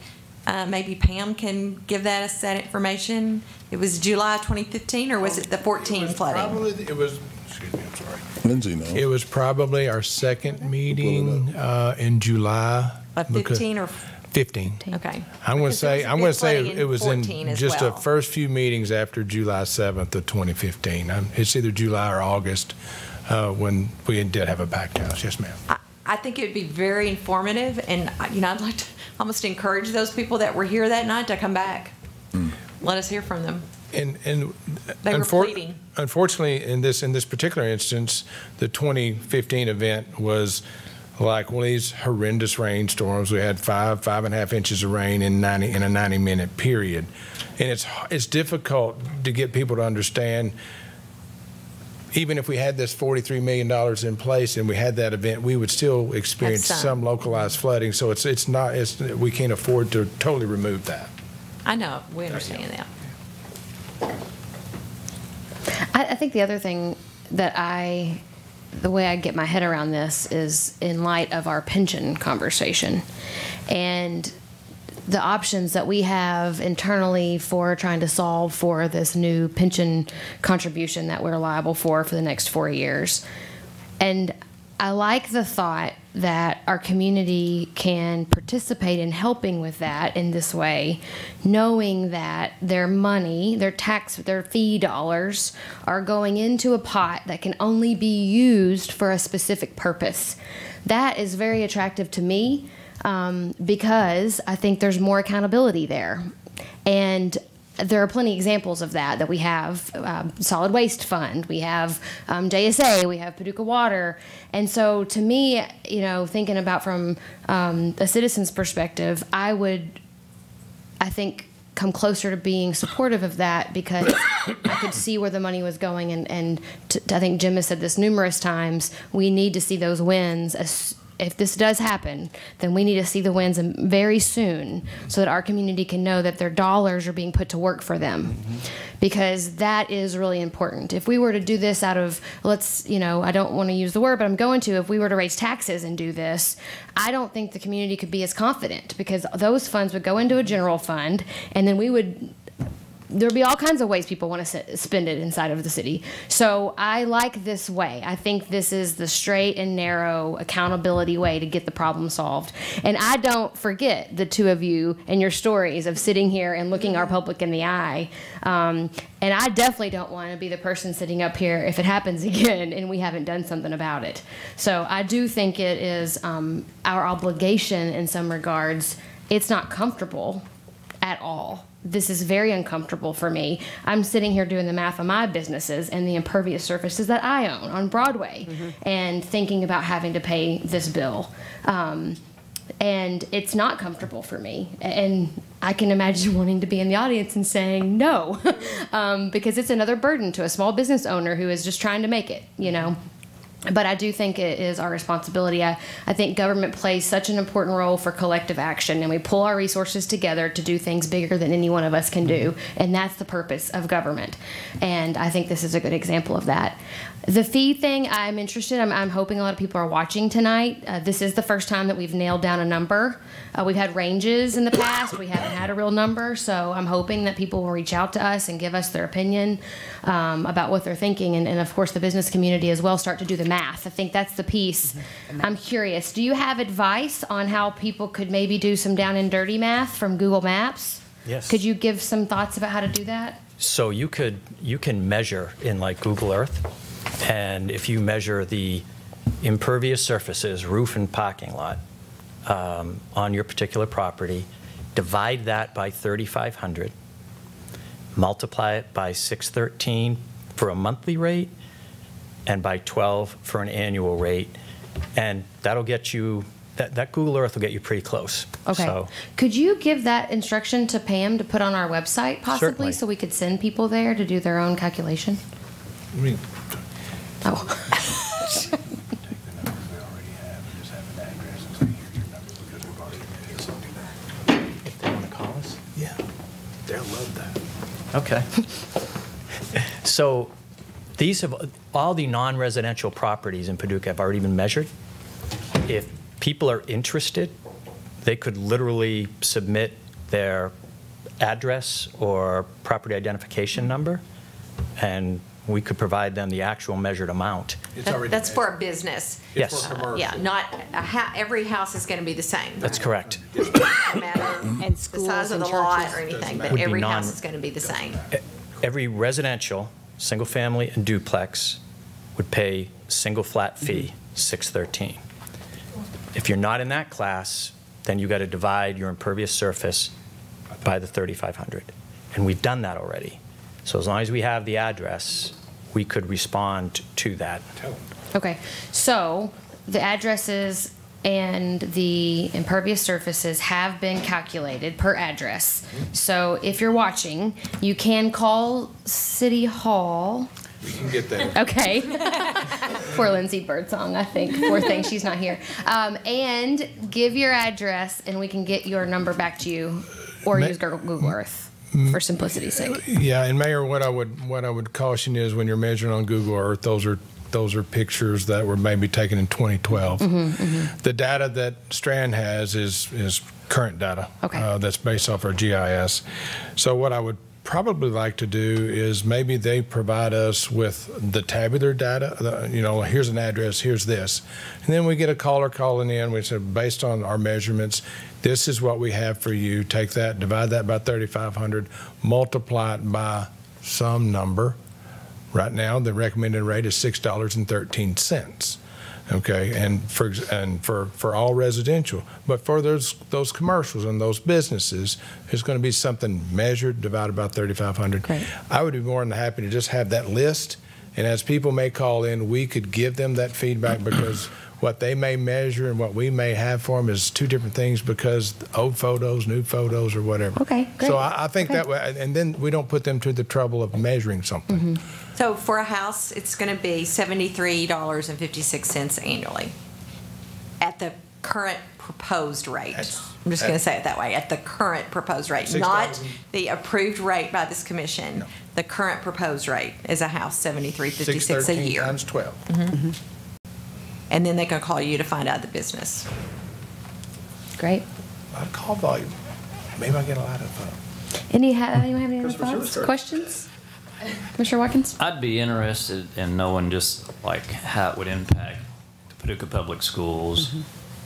maybe Pam can give us that information. It was July 2015, or was it the 14 flooding? Excuse me, I'm sorry. Lindsay knows. It was probably our second meeting in July. 15 or 15. okay. I'm going to say flooding it was in 14 as just well. the first few meetings after July 7th of 2015. It's either July or August when we did have a packed house. Yes, ma'am. I think it would be very informative, and I'd like to almost encourage those people that were here that night to come back. Let us hear from them. And They were pleading. Unfortunately, in this particular instance, the 2015 event was like one of these horrendous rainstorms. We had 5.5 inches of rain in a 90-minute period, and it's difficult to get people to understand. Even if we had this $43 million in place and we had that event, we would still experience some localized flooding. So we can't afford to totally remove that. I know, we understand that. I think the other thing that the way I get my head around this is in light of our pension conversation. And the options that we have internally for trying to solve for this new pension contribution that we're liable for the next 4 years. And I like the thought that our community can participate in helping with that in this way, knowing that their money, their fee dollars are going into a pot that can only be used for a specific purpose. That is very attractive to me because I think there's more accountability there. And there are plenty of examples of that we have. Solid Waste Fund, we have JSA, we have Paducah Water. And so to me, thinking about from a citizen's perspective, I think, come closer to being supportive of that because I could see where the money was going. And I think Jim has said this numerous times, we need to see those wins. If this does happen, then we need to see the wins very soon so that our community can know that their dollars are being put to work for them. Because that is really important. If we were to do this out of, I don't want to use the word, but I'm going to, if we were to raise taxes and do this, I don't think the community could be as confident because those funds would go into a general fund and then there'd be all kinds of ways people want to spend it inside of the city. So I like this way. I think this is the straight and narrow accountability way to get the problem solved. And I don't forget the two of you and your stories of sitting here and looking our public in the eye. And I definitely don't want to be the person sitting up here if it happens again and we haven't done something about it. So I do think it is our obligation in some regards. It's not comfortable at all. This is very uncomfortable for me. I'm sitting here doing the math on my businesses and the impervious surfaces that I own on Broadway and thinking about having to pay this bill. And it's not comfortable for me. And I can imagine wanting to be in the audience and saying no, because it's another burden to a small business owner who is just trying to make it, But I do think it is our responsibility. I think government plays such an important role for collective action, and we pull our resources together to do things bigger than any one of us can do, and that's the purpose of government. And I think this is a good example of that. The fee thing, I'm interested. I'm hoping a lot of people are watching tonight. This is the first time that we've nailed down a number. We've had ranges in the past. We haven't had a real number, so I'm hoping that people will reach out to us and give us their opinion about what they're thinking, and of course the business community as well start to do the math. I think that's the piece. I'm curious, do you have advice on how people could maybe do some down and dirty math from Google Maps? Yes. Could you give some thoughts about how to do that? So you can measure in like Google Earth, and if you measure the impervious surfaces, roof and parking lot, on your particular property, divide that by 3,500, multiply it by 613 for a monthly rate, and by 12 for an annual rate, and that'll get you, that Google Earth will get you pretty close. Okay. So, could you give that instruction to Pam to put on our website possibly Certainly. so we could send people there to do their own calculation? Oh. if they want to call us? Yeah, they'll love that. Okay. So these have, all the non-residential properties in Paducah have already been measured. If people are interested, they could literally submit their address or property identification number, and we could provide them the actual measured amount. That's for a business. Yes, Yeah, not, every house is going to be the same. that's correct. No matter And the schools size of and the lot churches. or anything, Would but be every non- house is going to be the same. Every residential, single family and duplex would pay single flat fee, $613. If you're not in that class, then you got to divide your impervious surface by the 3,500. And we've done that already. So as long as we have the address, we could respond to that. Okay, so the addresses and the impervious surfaces have been calculated per address. So if you're watching, you can call City Hall. We can get that. Okay. Poor Lindsay Birdsong, I think. Poor thing, she's not here. And give your address, and we can get your number back to you, or use Google Earth for simplicity's sake. Yeah, and Mayor, what I would caution is when you're measuring on Google Earth, those are pictures that were maybe taken in 2012. The data that Strand has is current data. Okay. That's based off our GIS. So what I would probably like to do is maybe they provide us with the tabular data, here's an address, here's this. And then we get a caller calling in, we say, based on our measurements, this is what we have for you. Take that, divide that by 3,500, multiply it by some number. Right now, the recommended rate is $6.13. Okay, and for all residential, but for those commercials and those businesses, there's going to be something measured, divided by 3,500. Great. I would be more than happy to just have that list, and as people may call in, we could give them that feedback, because what they may measure and what we may have for them is two different things, because old photos, new photos, or whatever. Okay, great. So I think that way, and then we don't put them to the trouble of measuring something. So for a house, it's going to be $73.56 annually at the current proposed rate. I'm just going to say it that way, at the current proposed rate, not the approved rate by this commission. No. The current proposed rate is a house, $73.56 a year. 613 times 12. And then they can call you to find out the business. Great. A lot of call volume. Maybe I get a lot of. Anyone have any other thoughts, questions? Commissioner Watkins? I'd be interested in knowing just like how it would impact the Paducah Public Schools,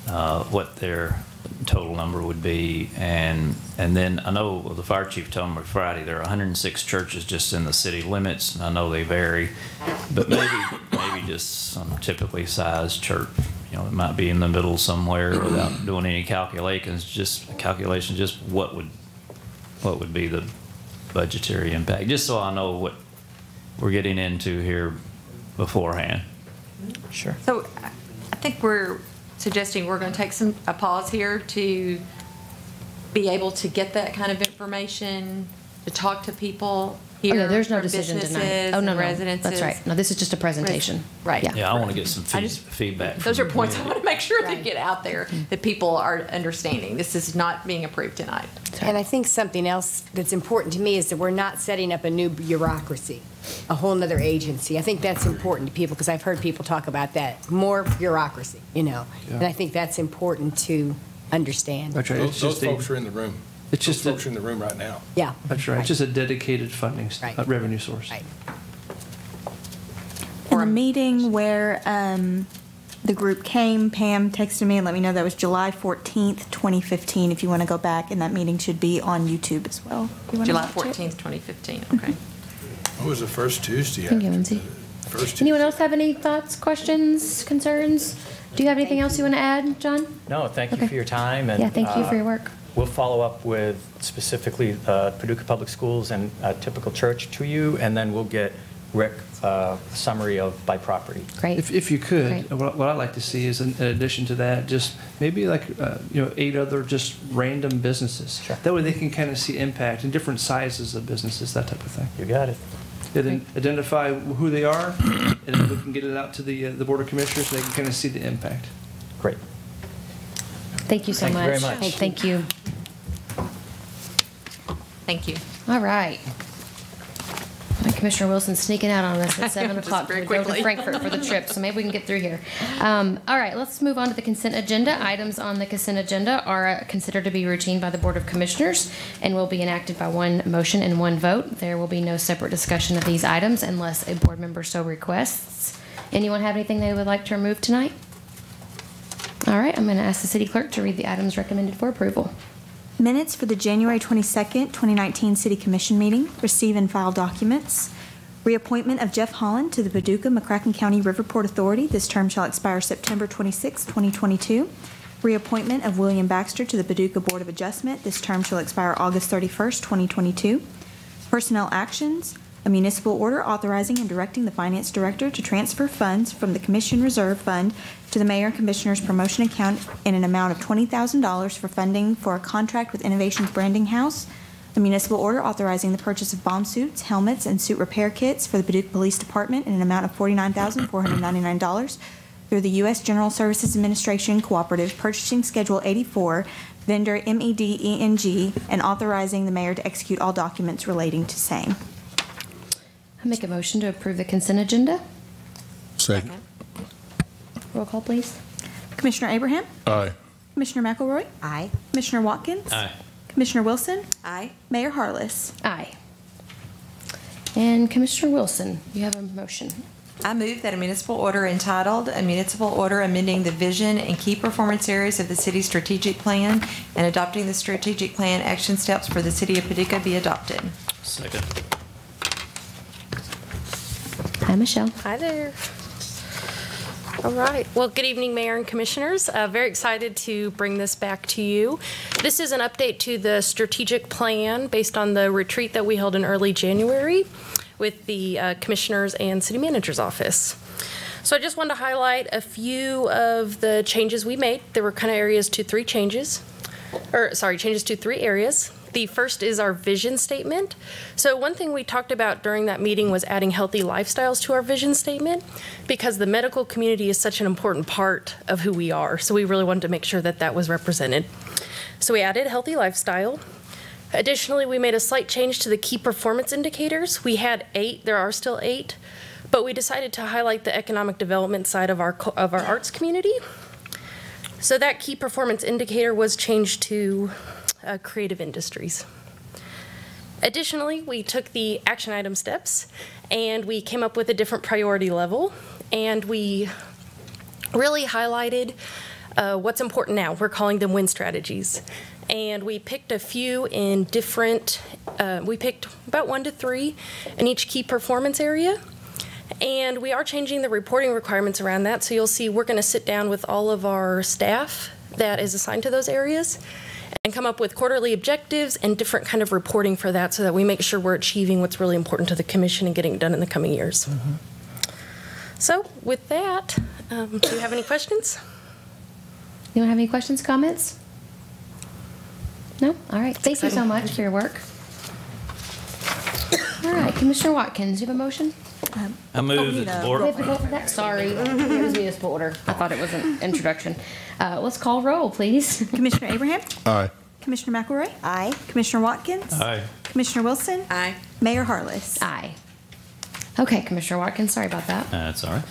what their total number would be, and then I know the fire chief told me Friday there are 106 churches just in the city limits, and I know they vary, but maybe just some typically sized church, it might be in the middle somewhere without doing any calculations, just what would be the budgetary impact, just so I know what we're getting into here beforehand. Sure. So I think we're suggesting we're going to take a pause here to be able to get that kind of information, to talk to people here. Oh, yeah, there's no from decision tonight. businesses Oh, no, and no. residences. That's right. No, this is just a presentation. Right. Yeah. Yeah, I want to get some feedback. Those from are the points I community. want to make sure they get out there, that people are understanding. This is not being approved tonight. And I think something else that's important to me is that we're not setting up a new bureaucracy, a whole nother agency. I think that's important to people, because I've heard people talk about that, more bureaucracy, And I think that's important to understand. That's right. Those folks are in the room. It's just those folks are in the room right now. Yeah. That's right. It's just a dedicated funding revenue source. Right. In the meeting where the group came, Pam texted me and let me know that was July 14th, 2015. If you want to go back, and that meeting should be on YouTube as well. You wanna July watch it? 14th, 2015, okay. What was the first Tuesday? Thank you, Lindsay. Anyone else have any thoughts, questions, concerns? Do you have anything else you want to add, John? No, thank you Okay. for your time. And, Yeah, thank you for your work. We'll follow up with specifically Paducah Public Schools and Typical Church to you, and then we'll get Rick a summary of by property. Great. If you could, Great. what I'd like to see is, in addition to that, just maybe like 8 other just random businesses. Sure. That way they can kind of see impact and different sizes of businesses, that type of thing. You got it. Then identify who they are, and then we can get it out to the Board of Commissioners so they can kind of see the impact. Great. Thank you so Thank you much. very much. Hey, thank you. Thank you. All right. Commissioner Wilson sneaking out on us at 7 Just o'clock very to go to quickly. Frankfurt for the trip, so maybe we can get through here. All right, let's move on to the consent agenda. Items on the consent agenda are considered to be routine by the Board of Commissioners and will be enacted by one motion and one vote. There will be no separate discussion of these items unless a board member so requests. Anyone have anything they would like to remove tonight? All right, I'm going to ask the city clerk to read the items recommended for approval. Minutes for the January 22nd, 2019 City Commission meeting. Receive and file documents. Reappointment of Jeff Holland to the Paducah-McCracken County Riverport Authority. This term shall expire September 26, 2022. Reappointment of William Baxter to the Paducah Board of Adjustment. This term shall expire August 31st, 2022. Personnel actions. A municipal order authorizing and directing the finance director to transfer funds from the Commission Reserve Fund to the Mayor and Commissioner's promotion account in an amount of $20,000 for funding for a contract with Innovation's Branding House. A municipal order authorizing the purchase of bomb suits, helmets, and suit repair kits for the Paducah Police Department in an amount of $49,499 through the U.S. General Services Administration Cooperative Purchasing Schedule 84, vendor MEDENG, and authorizing the mayor to execute all documents relating to same. I make a motion to approve the consent agenda. Second. Roll call, please. Commissioner Abraham? Aye. Commissioner McElroy? Aye. Commissioner Watkins? Aye. Commissioner Wilson? Aye. Mayor Harless? Aye. And Commissioner Wilson, you have a motion. I move that a municipal order entitled, "A Municipal Order Amending the Vision and Key Performance Areas of the City's Strategic Plan and Adopting the Strategic Plan Action Steps for the City of Paducah" be adopted. Second. Hi, Michelle. Hi there. All right. Well, good evening, Mayor and Commissioners. Very excited to bring this back to you. This is an update to the strategic plan based on the retreat that we held in early January with the Commissioners and City Manager's Office. So I just wanted to highlight a few of the changes we made. There were kind of changes to 3 areas. The first is our vision statement. So one thing we talked about during that meeting was adding healthy lifestyles to our vision statement because the medical community is such an important part of who we are. So we really wanted to make sure that that was represented. So we added healthy lifestyle. Additionally, we made a slight change to the key performance indicators. We had 8, there are still 8, but we decided to highlight the economic development side of our arts community. So that key performance indicator was changed to creative industries. Additionally, we took the action item steps and we came up with a different priority level, and we really highlighted what's important now. We're calling them win strategies. And we picked a few in different, we picked about 1 to 3 in each key performance area. And we are changing the reporting requirements around that. So you'll see we're going to sit down with all of our staff that is assigned to those areas and come up with quarterly objectives and different kind of reporting for that so that we make sure we're achieving what's really important to the commission and getting it done in the coming years. Mm-hmm. So with that, do you have any questions? Anyone have any questions, comments? No? All right. Thank you so much for your work. All right. Commissioner Watkins, do you have a motion? I move that the board. We have to vote for that? Sorry. It was municipal order. I thought it was an introduction. Let's call roll, please. Commissioner Abraham? Aye. Commissioner McElroy? Aye. Commissioner Watkins? Aye. Commissioner Wilson? Aye. Mayor Harless? Aye. Okay, Commissioner Watkins, sorry about that. That's all right.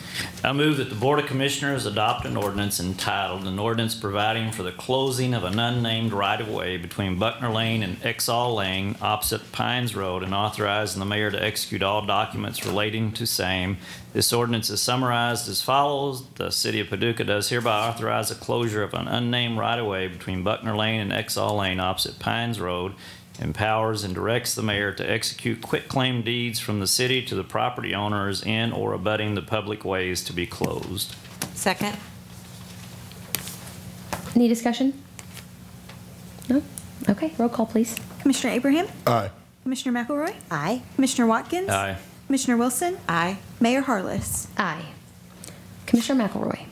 I move that the Board of Commissioners adopt an ordinance entitled, "An Ordinance Providing for the Closing of an Unnamed Right-of-Way Between Buckner Lane and Exall Lane opposite Pines Road, and authorizing the mayor to execute all documents relating to same." This ordinance is summarized as follows. The City of Paducah does hereby authorize the closure of an unnamed right-of-way between Buckner Lane and Exall Lane opposite Pines Road, empowers and directs the mayor to execute quitclaim deeds from the city to the property owners in or abutting the public ways to be closed. Second. Any discussion? No? Okay, roll call, please. Commissioner Abraham? Aye. Commissioner McElroy? Aye. Commissioner Watkins? Aye. Commissioner Wilson? Aye. Mayor Harless? Aye. Commissioner McElroy.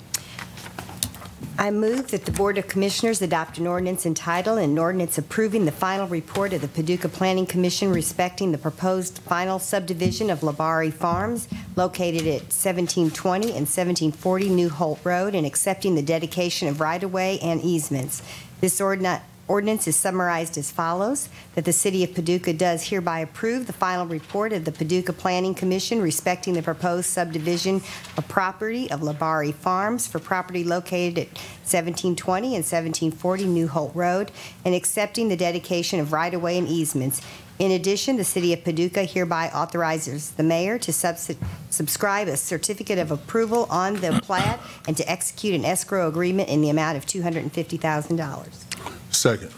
I move that the Board of Commissioners adopt an ordinance entitled, "An Ordinance Approving the Final Report of the Paducah Planning Commission Respecting the Proposed Final Subdivision of Labari Farms located at 1720 and 1740 New Holt Road, and accepting the dedication of right-of-way and easements." This ordinance is summarized as follows: that the City of Paducah does hereby approve the final report of the Paducah Planning Commission respecting the proposed subdivision of property of Labari Farms for property located at 1720 and 1740 New Holt Road, and accepting the dedication of right-of-way and easements. In addition, the City of Paducah hereby authorizes the mayor to subscribe a certificate of approval on the plat and to execute an escrow agreement in the amount of $250,000. Second.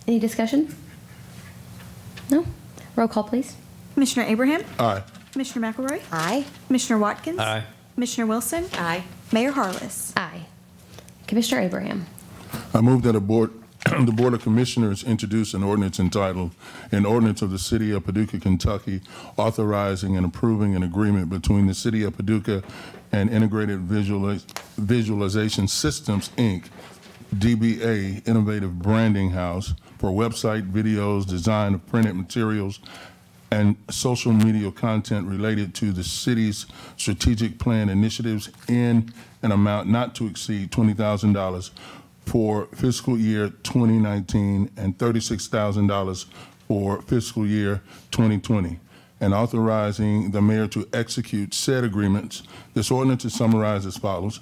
Any discussion? No? Roll call, please. Commissioner Abraham? Aye. Commissioner McElroy? Aye. Commissioner Watkins? Aye. Commissioner Wilson? Aye. Mayor Harless? Aye. Commissioner Abraham. I move that the Board of Commissioners introduce an ordinance entitled, "An Ordinance of the City of Paducah, Kentucky, authorizing and approving an agreement between the City of Paducah and Integrated Visualization Systems, Inc., DBA Innovative Branding House, for website, videos, design of printed materials, and social media content related to the city's strategic plan initiatives in an amount not to exceed $20,000 for fiscal year 2019 and $36,000 for fiscal year 2020, and authorizing the mayor to execute said agreements." This ordinance is summarized as follows: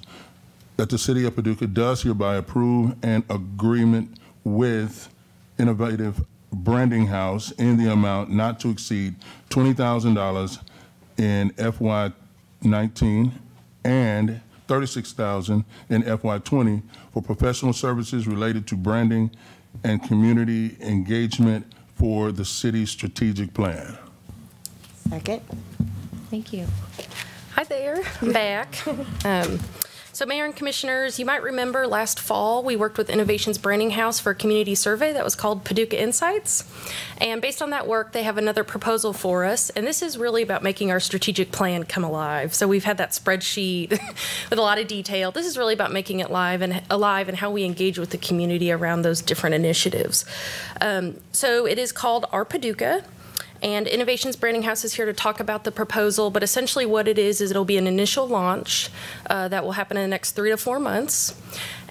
that the City of Paducah does hereby approve an agreement with Innovative Branding House in the amount not to exceed $20,000 in FY19 and $36,000 in FY20 for professional services related to branding and community engagement for the city's strategic plan. Second. Thank you. Hi there, I'm back. So Mayor and Commissioners, you might remember last fall we worked with Innovation's Branding House for a community survey that was called Paducah Insights. And based on that work, they have another proposal for us. And this is really about making our strategic plan come alive. So we've had that spreadsheet with a lot of detail. This is really about making it alive and how we engage with the community around those different initiatives. So it is called Our Paducah. And Innovation's Branding House is here to talk about the proposal, but essentially what it is it'll be an initial launch that will happen in the next 3 to 4 months.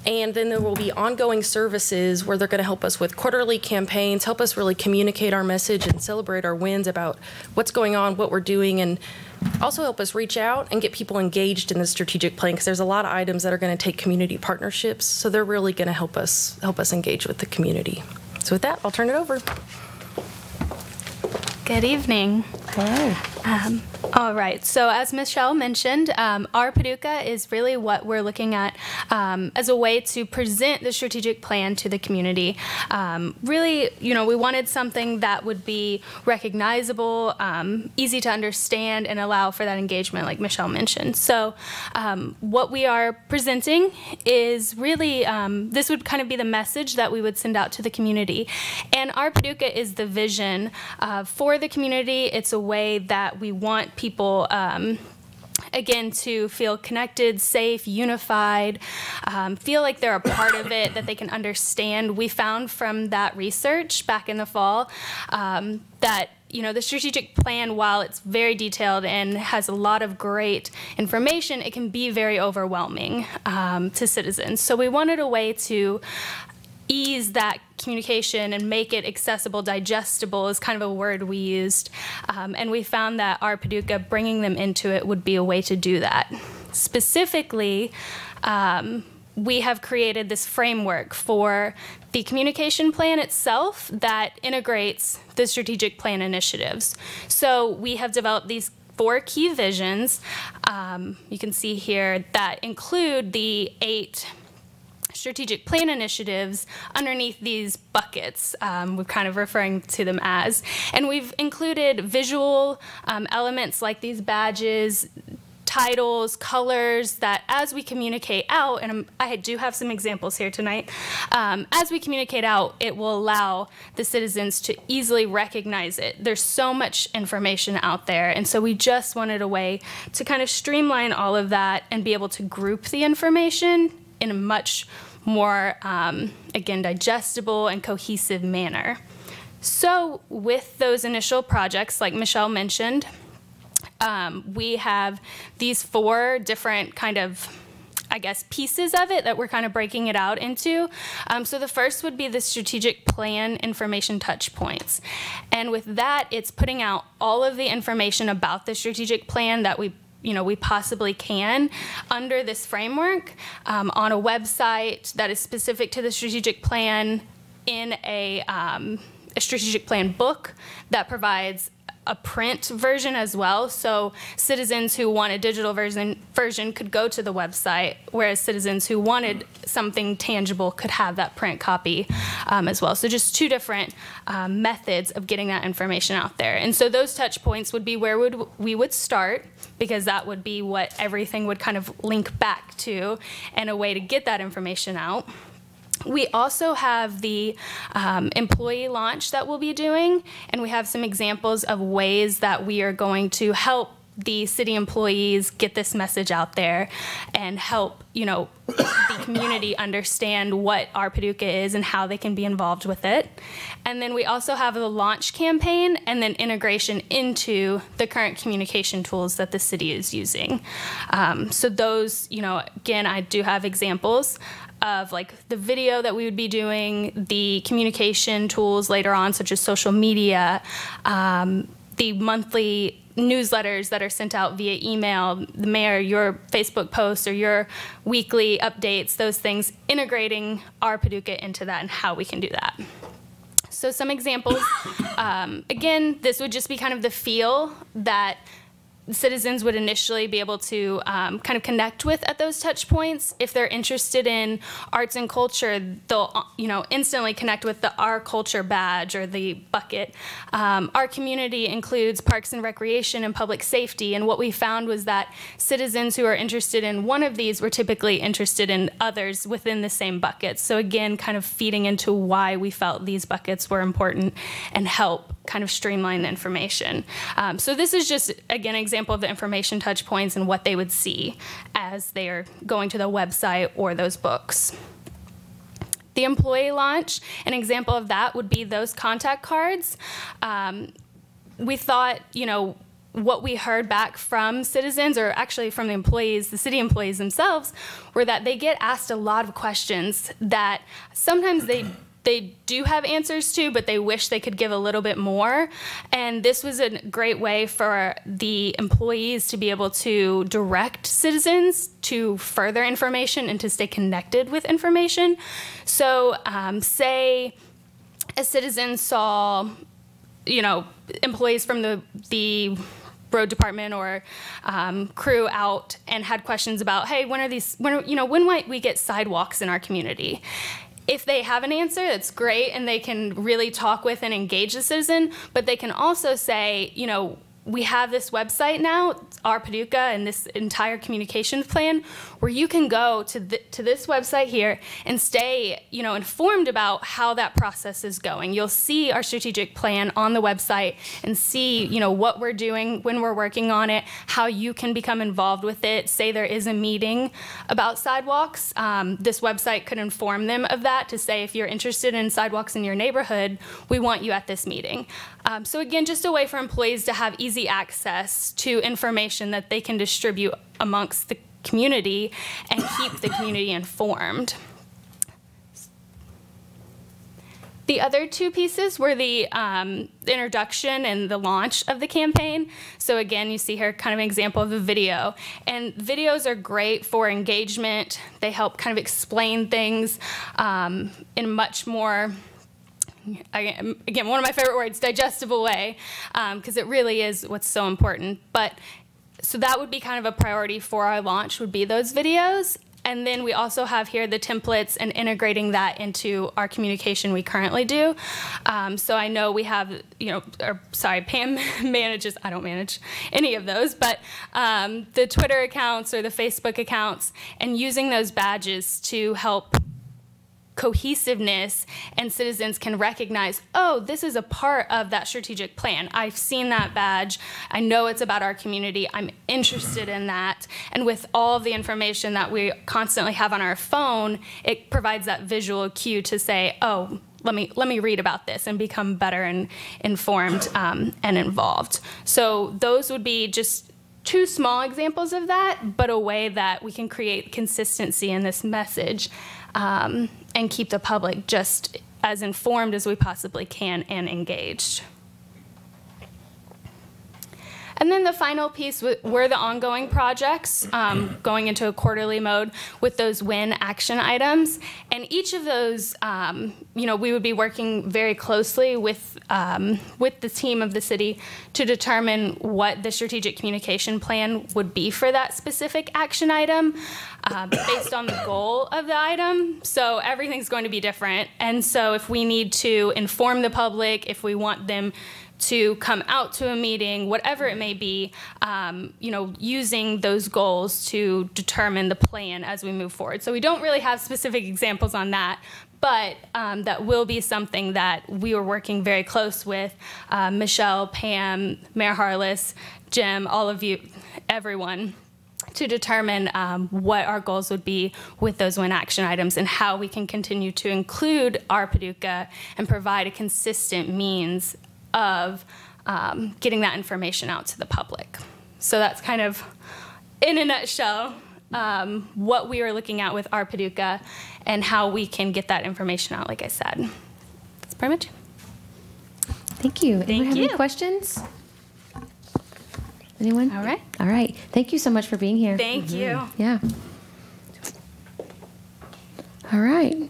And then there will be ongoing services where they're going to help us with quarterly campaigns, help us really communicate our message and celebrate our wins about what's going on, what we're doing, and also help us reach out and get people engaged in the strategic plan, because there's a lot of items that are going to take community partnerships. So they're really going to help us engage with the community. So with that, I'll turn it over. Good evening. Hello. All right, so as Michelle mentioned, Our Paducah is really what we're looking at as a way to present the strategic plan to the community. Really, we wanted something that would be recognizable, easy to understand, and allow for that engagement like Michelle mentioned. So what we are presenting is really, this would kind of be the message that we would send out to the community. And Our Paducah is the vision for the community. It's a way that we want people, again, to feel connected, safe, unified, feel like they're a part of it, that they can understand. We found from that research back in the fall that the strategic plan, while it's very detailed and has a lot of great information, it can be very overwhelming to citizens. So we wanted a way to ease that communication and make it accessible, digestible is kind of a word we used. And we found that Our Paducah, bringing them into it, would be a way to do that. Specifically, we have created this framework for the communication plan itself that integrates the strategic plan initiatives. So we have developed these 4 key visions, you can see here, that include the 8 strategic plan initiatives underneath these buckets, we're kind of referring to them as. And we've included visual elements like these badges, titles, colors, that as we communicate out, and I do have some examples here tonight, as we communicate out, it will allow the citizens to easily recognize it. There's so much information out there, and so we just wanted a way to kind of streamline all of that and be able to group the information in a much more, again, digestible and cohesive manner. So with those initial projects, like Michelle mentioned, we have these 4 different kind of, I guess, pieces of it that we're kind of breaking it out into. So the first would be the strategic plan information touch points. And with that, it's putting out all of the information about the strategic plan that we possibly can under this framework on a website that is specific to the strategic plan, in a strategic plan book that provides a print version as well. So citizens who want a digital version could go to the website, whereas citizens who wanted something tangible could have that print copy as well. So just 2 different methods of getting that information out there. And so those touch points would be where we would start, because that would be what everything would kind of link back to, and a way to get that information out. We also have the employee launch that we'll be doing, and we have some examples of ways that we are going to help the city employees get this message out there and help, the community understand what Our Paducah is and how they can be involved with it. And then we also have the launch campaign and then integration into the current communication tools that the city is using. So those, again, I do have examples of like the video that we would be doing, the communication tools later on, such as social media, the monthly newsletters that are sent out via email, the mayor, your Facebook posts, or your weekly updates, those things, integrating our Paducah into that and how we can do that. So some examples, again, this would just be kind of the feel that citizens would initially be able to kind of connect with at those touch points. If they're interested in arts and culture, they'll instantly connect with the Our Culture badge or the bucket. Our community includes parks and recreation and public safety, and what we found was that citizens who are interested in one of these were typically interested in others within the same buckets. So again, kind of feeding into why we felt these buckets were important and help kind of streamline the information. So this is just, again, an example of the information touch points and what they would see as they are going to the website or those books. The employee launch, an example of that would be those contact cards. We thought, what we heard back from citizens, or actually from the employees, the city employees themselves, were that they get asked a lot of questions that sometimes they do have answers to, but they wish they could give a little bit more. And this was a great way for the employees to be able to direct citizens to further information and to stay connected with information. So say a citizen saw, employees from the road department or crew out and had questions about, hey, when might we get sidewalks in our community? If they have an answer, that's great, and they can really talk with and engage the citizen, but they can also say, we have this website now, Our Paducah, and this entire communications plan, where you can go to this website here and stay, informed about how that process is going. You'll see our strategic plan on the website and see, what we're doing when we're working on it, how you can become involved with it. Say there is a meeting about sidewalks, this website could inform them of that to say, if you're interested in sidewalks in your neighborhood, we want you at this meeting. So again, just a way for employees to have easy access to information that they can distribute amongst the community and keep the community informed. The other two pieces were the introduction and the launch of the campaign. So again, you see here kind of an example of a video. And videos are great for engagement. They help kind of explain things in much more, again, one of my favorite words, digestible way, because it really is what's so important. But so that would be kind of a priority for our launch, would be those videos. And then we also have here the templates and integrating that into our communication we currently do. So I know we have, Pam manages, I don't manage any of those, but the Twitter accounts or the Facebook accounts, and using those badges to help cohesiveness, and citizens can recognize, oh, this is a part of that strategic plan. I've seen that badge. I know it's about our community. I'm interested in that. And with all of the information that we constantly have on our phone, it provides that visual cue to say, oh, let me read about this and become better and informed and involved. So those would be just two small examples of that, but a way that we can create consistency in this message and keep the public just as informed as we possibly can and engaged. And then the final piece were the ongoing projects, going into a quarterly mode with those win action items. And each of those, we would be working very closely with the team of the city to determine what the strategic communication plan would be for that specific action item based on the goal of the item. So everything's going to be different. And so if we need to inform the public, if we want them to come out to a meeting, whatever it may be, using those goals to determine the plan as we move forward. So we don't really have specific examples on that, but that will be something that we were working very close with Michelle, Pam, Mayor Harless, Jim, all of you, everyone, to determine what our goals would be with those win action items and how we can continue to include our Paducah and provide a consistent means of getting that information out to the public. So that's kind of, in a nutshell, what we are looking at with our Paducah and how we can get that information out, like I said. That's pretty much it. Thank you. Thank Anyone have you. any questions? Anyone? All right. All right. Thank you so much for being here. Thank you. Yeah. All right.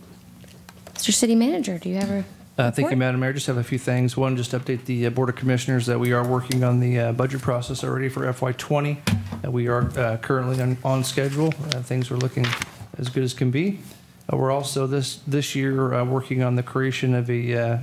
Mr. City Manager, do you have a Thank you, report? Madam Mayor. Just have a few things. One, just update the Board of Commissioners that we are working on the budget process already for FY20. We are currently on schedule. Things are looking as good as can be. We're also this year working on the creation of a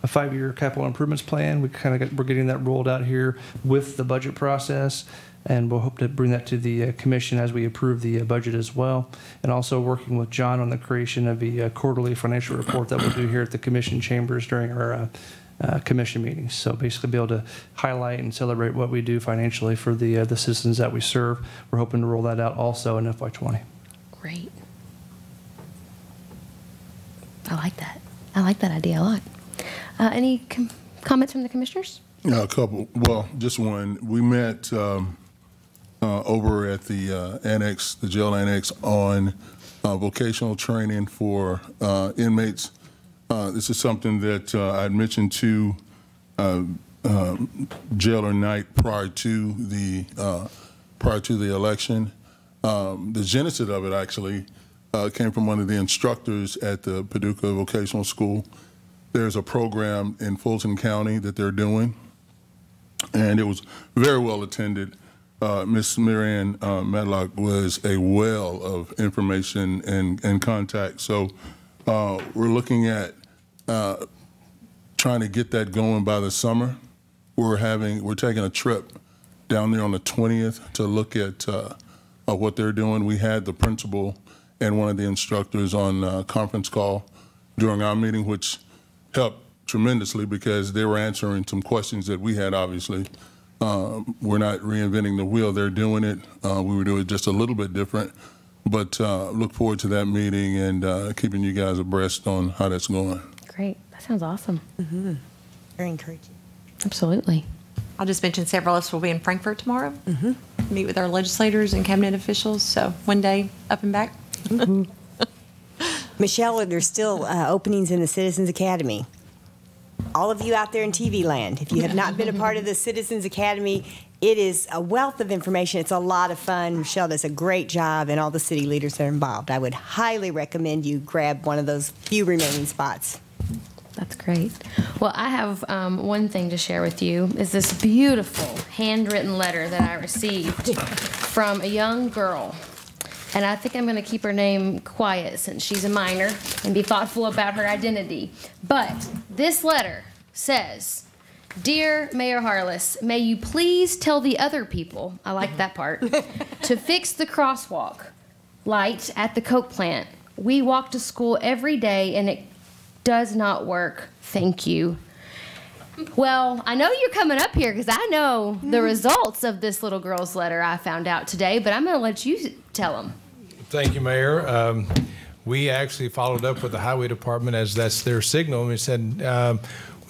5-year capital improvements plan. We're getting that rolled out here with the budget process, and we'll hope to bring that to the commission as we approve the budget as well. And also working with John on the creation of the quarterly financial report that we'll do here at the commission chambers during our commission meetings. So basically be able to highlight and celebrate what we do financially for the citizens that we serve. We're hoping to roll that out also in FY20. Great. I like that. I like that idea a lot. Any comments from the commissioners? A couple. Well, just one. We met over at the annex, the jail annex, on vocational training for inmates. This is something that I had mentioned to Jailer Knight prior to the election. The genesis of it actually came from one of the instructors at the Paducah Vocational School. There's a program in Fulton County that they're doing, and it was very well attended. Miss Marianne Medlock was a well of information and contact. So we're looking at trying to get that going by the summer. We're taking a trip down there on the 20th to look at what they're doing. We had the principal and one of the instructors on a conference call during our meeting, which helped tremendously because they were answering some questions that we had, obviously. We're not reinventing the wheel. They're doing it. We were doing it just a little bit different. But look forward to that meeting and keeping you guys abreast on how that's going. Great. That sounds awesome. Mm-hmm. Very encouraging. Absolutely. I'll just mention several of us will be in Frankfurt tomorrow. Meet with our legislators and cabinet officials. So one day up and back. Michelle, there's still openings in the Citizens Academy. All of you out there in TV land, if you have not been a part of the Citizens Academy, it is a wealth of information. It's a lot of fun. Michelle does a great job, and all the city leaders that are involved. I would highly recommend you grab one of those few remaining spots. That's great. Well, I have one thing to share with you is this beautiful handwritten letter that I received from a young girl. And I think I'm going to keep her name quiet since she's a minor and be thoughtful about her identity. But this letter says, "Dear Mayor Harless, may you please tell the other people," I like that part, "to fix the crosswalk light at the Coke plant. We walk to school every day and it does not work. Thank you." Well, I know you're coming up here because I know the results of this little girl's letter I found out today, but I'm going to let you tell them. Thank you, Mayor. We actually followed up with the Highway Department as that's their signal. And we said,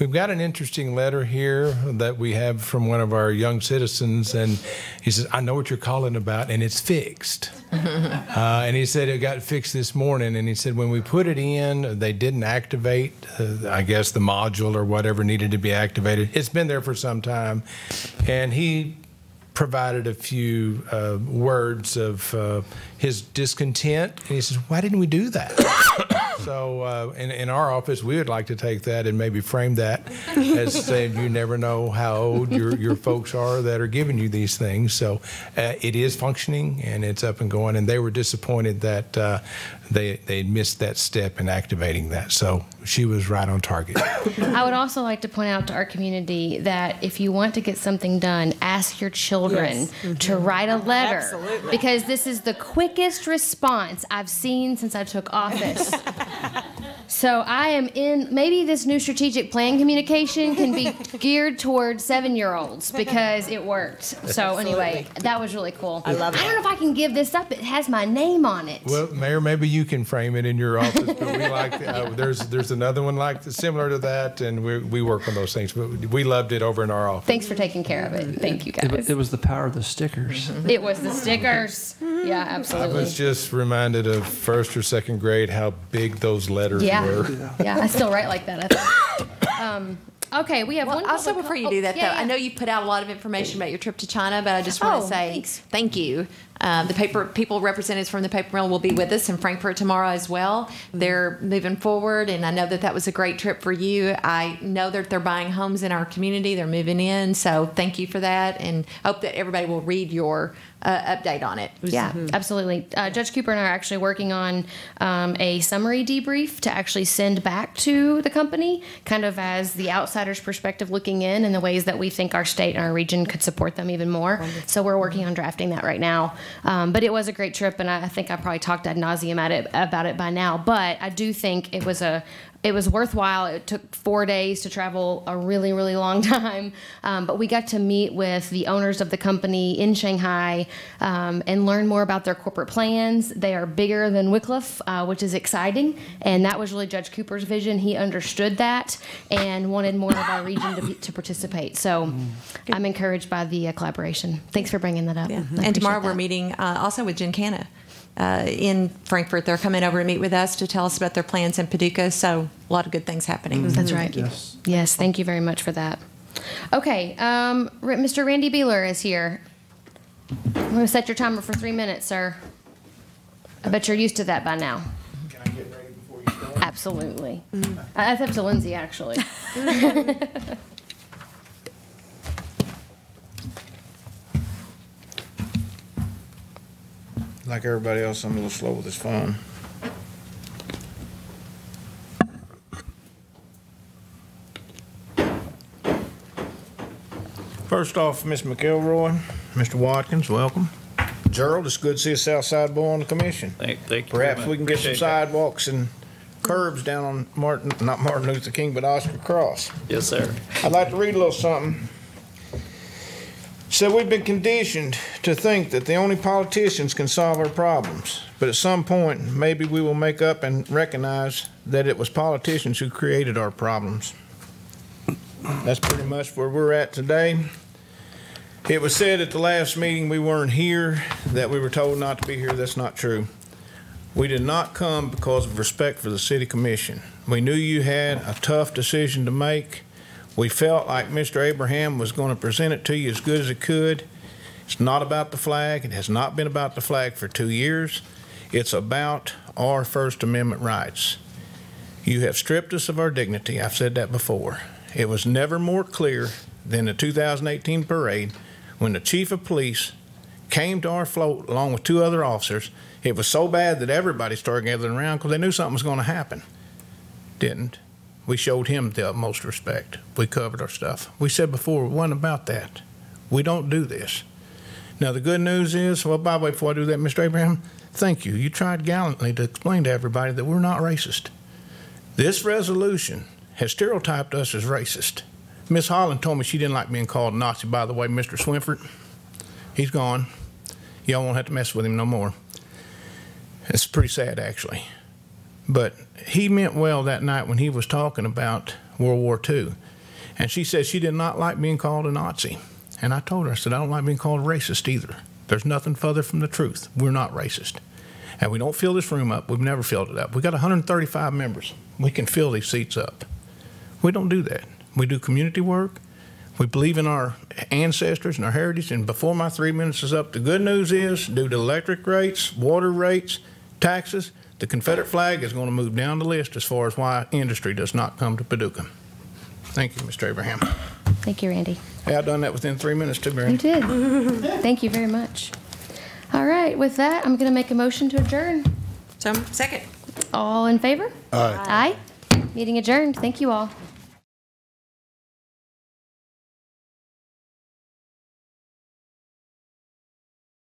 we've got an interesting letter here that we have from one of our young citizens. And he says, "I know what you're calling about, and it's fixed." And he said it got fixed this morning. And he said when we put it in, they didn't activate, I guess, the module or whatever needed to be activated. It's been there for some time. And he provided a few words of his discontent, and he says, "Why didn't we do that?" So in our office, we would like to take that and maybe frame that as saying you never know how old your folks are that are giving you these things. So it is functioning, and it's up and going, and they were disappointed that they missed that step in activating that. So she was right on target. I would also like to point out to our community that if you want to get something done, ask your children to write a letter. Absolutely. Because this is the quickest response I've seen since I took office. So I am in, maybe this new strategic plan communication can be geared towards 7-year-olds because it worked. So anyway, that was really cool. I love it. I don't know if I can give this up. It has my name on it. Well, Mayor, maybe you can frame it in your office, but we like there's another one like similar to that, and we work on those things. But we loved it over in our office. Thanks for taking care of it. Thank you, guys. It was the power of the stickers. It was the stickers. Yeah, I absolutely. was just reminded of first or second grade how big those letters were. Yeah, I still write like that, I think. Okay, we have Well, one. also, public before you com- do that, yeah, though, I yeah. know you put out a lot of information about your trip to China, but I just want to say thank you. The people representatives from the paper mill will be with us in Frankfurt tomorrow as well. They're moving forward, and I know that was a great trip for you. I know that they're buying homes in our community. They're moving in, so thank you for that, and I hope that everybody will read your update on it. Yeah, absolutely. Judge Cooper and I are actually working on a summary debrief to actually send back to the company, kind of as the outsider's perspective looking in and the ways that we think our state and our region could support them even more. So we're working on drafting that right now. But it was a great trip, and I think I probably talked ad nauseum about it by now. But I do think it was worthwhile. It took 4 days to travel a really, really long time. But we got to meet with the owners of the company in Shanghai and learn more about their corporate plans. They are bigger than Wycliffe, which is exciting. And that was really Judge Cooper's vision. He understood that and wanted more of our region to participate. So I'm encouraged by the collaboration. Thanks for bringing that up. Yeah. And tomorrow we're meeting also with Gincana. In Frankfurt. They're coming over to meet with us to tell us about their plans in Paducah. So a lot of good things happening. That's right. Yes, thank you very much for that. Okay, Mr. Randy Beeler is here. I'm going to set your timer for 3 minutes, sir. I bet you're used to that by now. Can I get ready before you start? Absolutely. That's up to Lindsay, actually. Like everybody else, I'm a little slow with this phone. First off, Ms. McElroy, Mr. Watkins, welcome. Gerald, it's good to see a Southside boy on the commission. Thank you. Perhaps we can get some sidewalks and curbs down on not Martin Luther King, but Oscar Cross. Yes, sir. I'd like to read a little something. So we've been conditioned to think that the only politicians can solve our problems. But at some point, maybe we will make up and recognize that it was politicians who created our problems. That's pretty much where we're at today. It was said at the last meeting we weren't here, that we were told not to be here. That's not true. We did not come because of respect for the City Commission. We knew you had a tough decision to make. We felt like Mr. Abraham was going to present it to you as good as it could. It's not about the flag. It has not been about the flag for 2 years. It's about our First Amendment rights. You have stripped us of our dignity. I've said that before. It was never more clear than the 2018 parade when the chief of police came to our float along with 2 other officers. It was so bad that everybody started gathering around because they knew something was going to happen. Didn't. We showed him the utmost respect. We covered our stuff. We said before, it wasn't about that. We don't do this. Now, the good news is, well, by the way, before I do that, Mr. Abraham, thank you. You tried gallantly to explain to everybody that we're not racist. This resolution has stereotyped us as racist. Miss Holland told me she didn't like being called Nazi. By the way, Mr. Swinford, he's gone. Y'all won't have to mess with him no more. It's pretty sad, actually. But he meant well that night when he was talking about World War II. And she said she did not like being called a Nazi. And I told her, I said, I don't like being called racist either. There's nothing further from the truth. We're not racist. And we don't fill this room up. We've never filled it up. We've got 135 members. We can fill these seats up. We don't do that. We do community work. We believe in our ancestors and our heritage. And before my 3 minutes is up, the good news is, due to electric rates, water rates, taxes, the Confederate flag is going to move down the list as far as why industry does not come to Paducah. Thank you, Mr. Abraham. Thank you, Randy. Hey, I've done that within 3 minutes too, Mary. You did. Thank you very much. All right, with that, I'm going to make a motion to adjourn. So, second. All in favor? Aye. Aye. Meeting adjourned. Thank you all.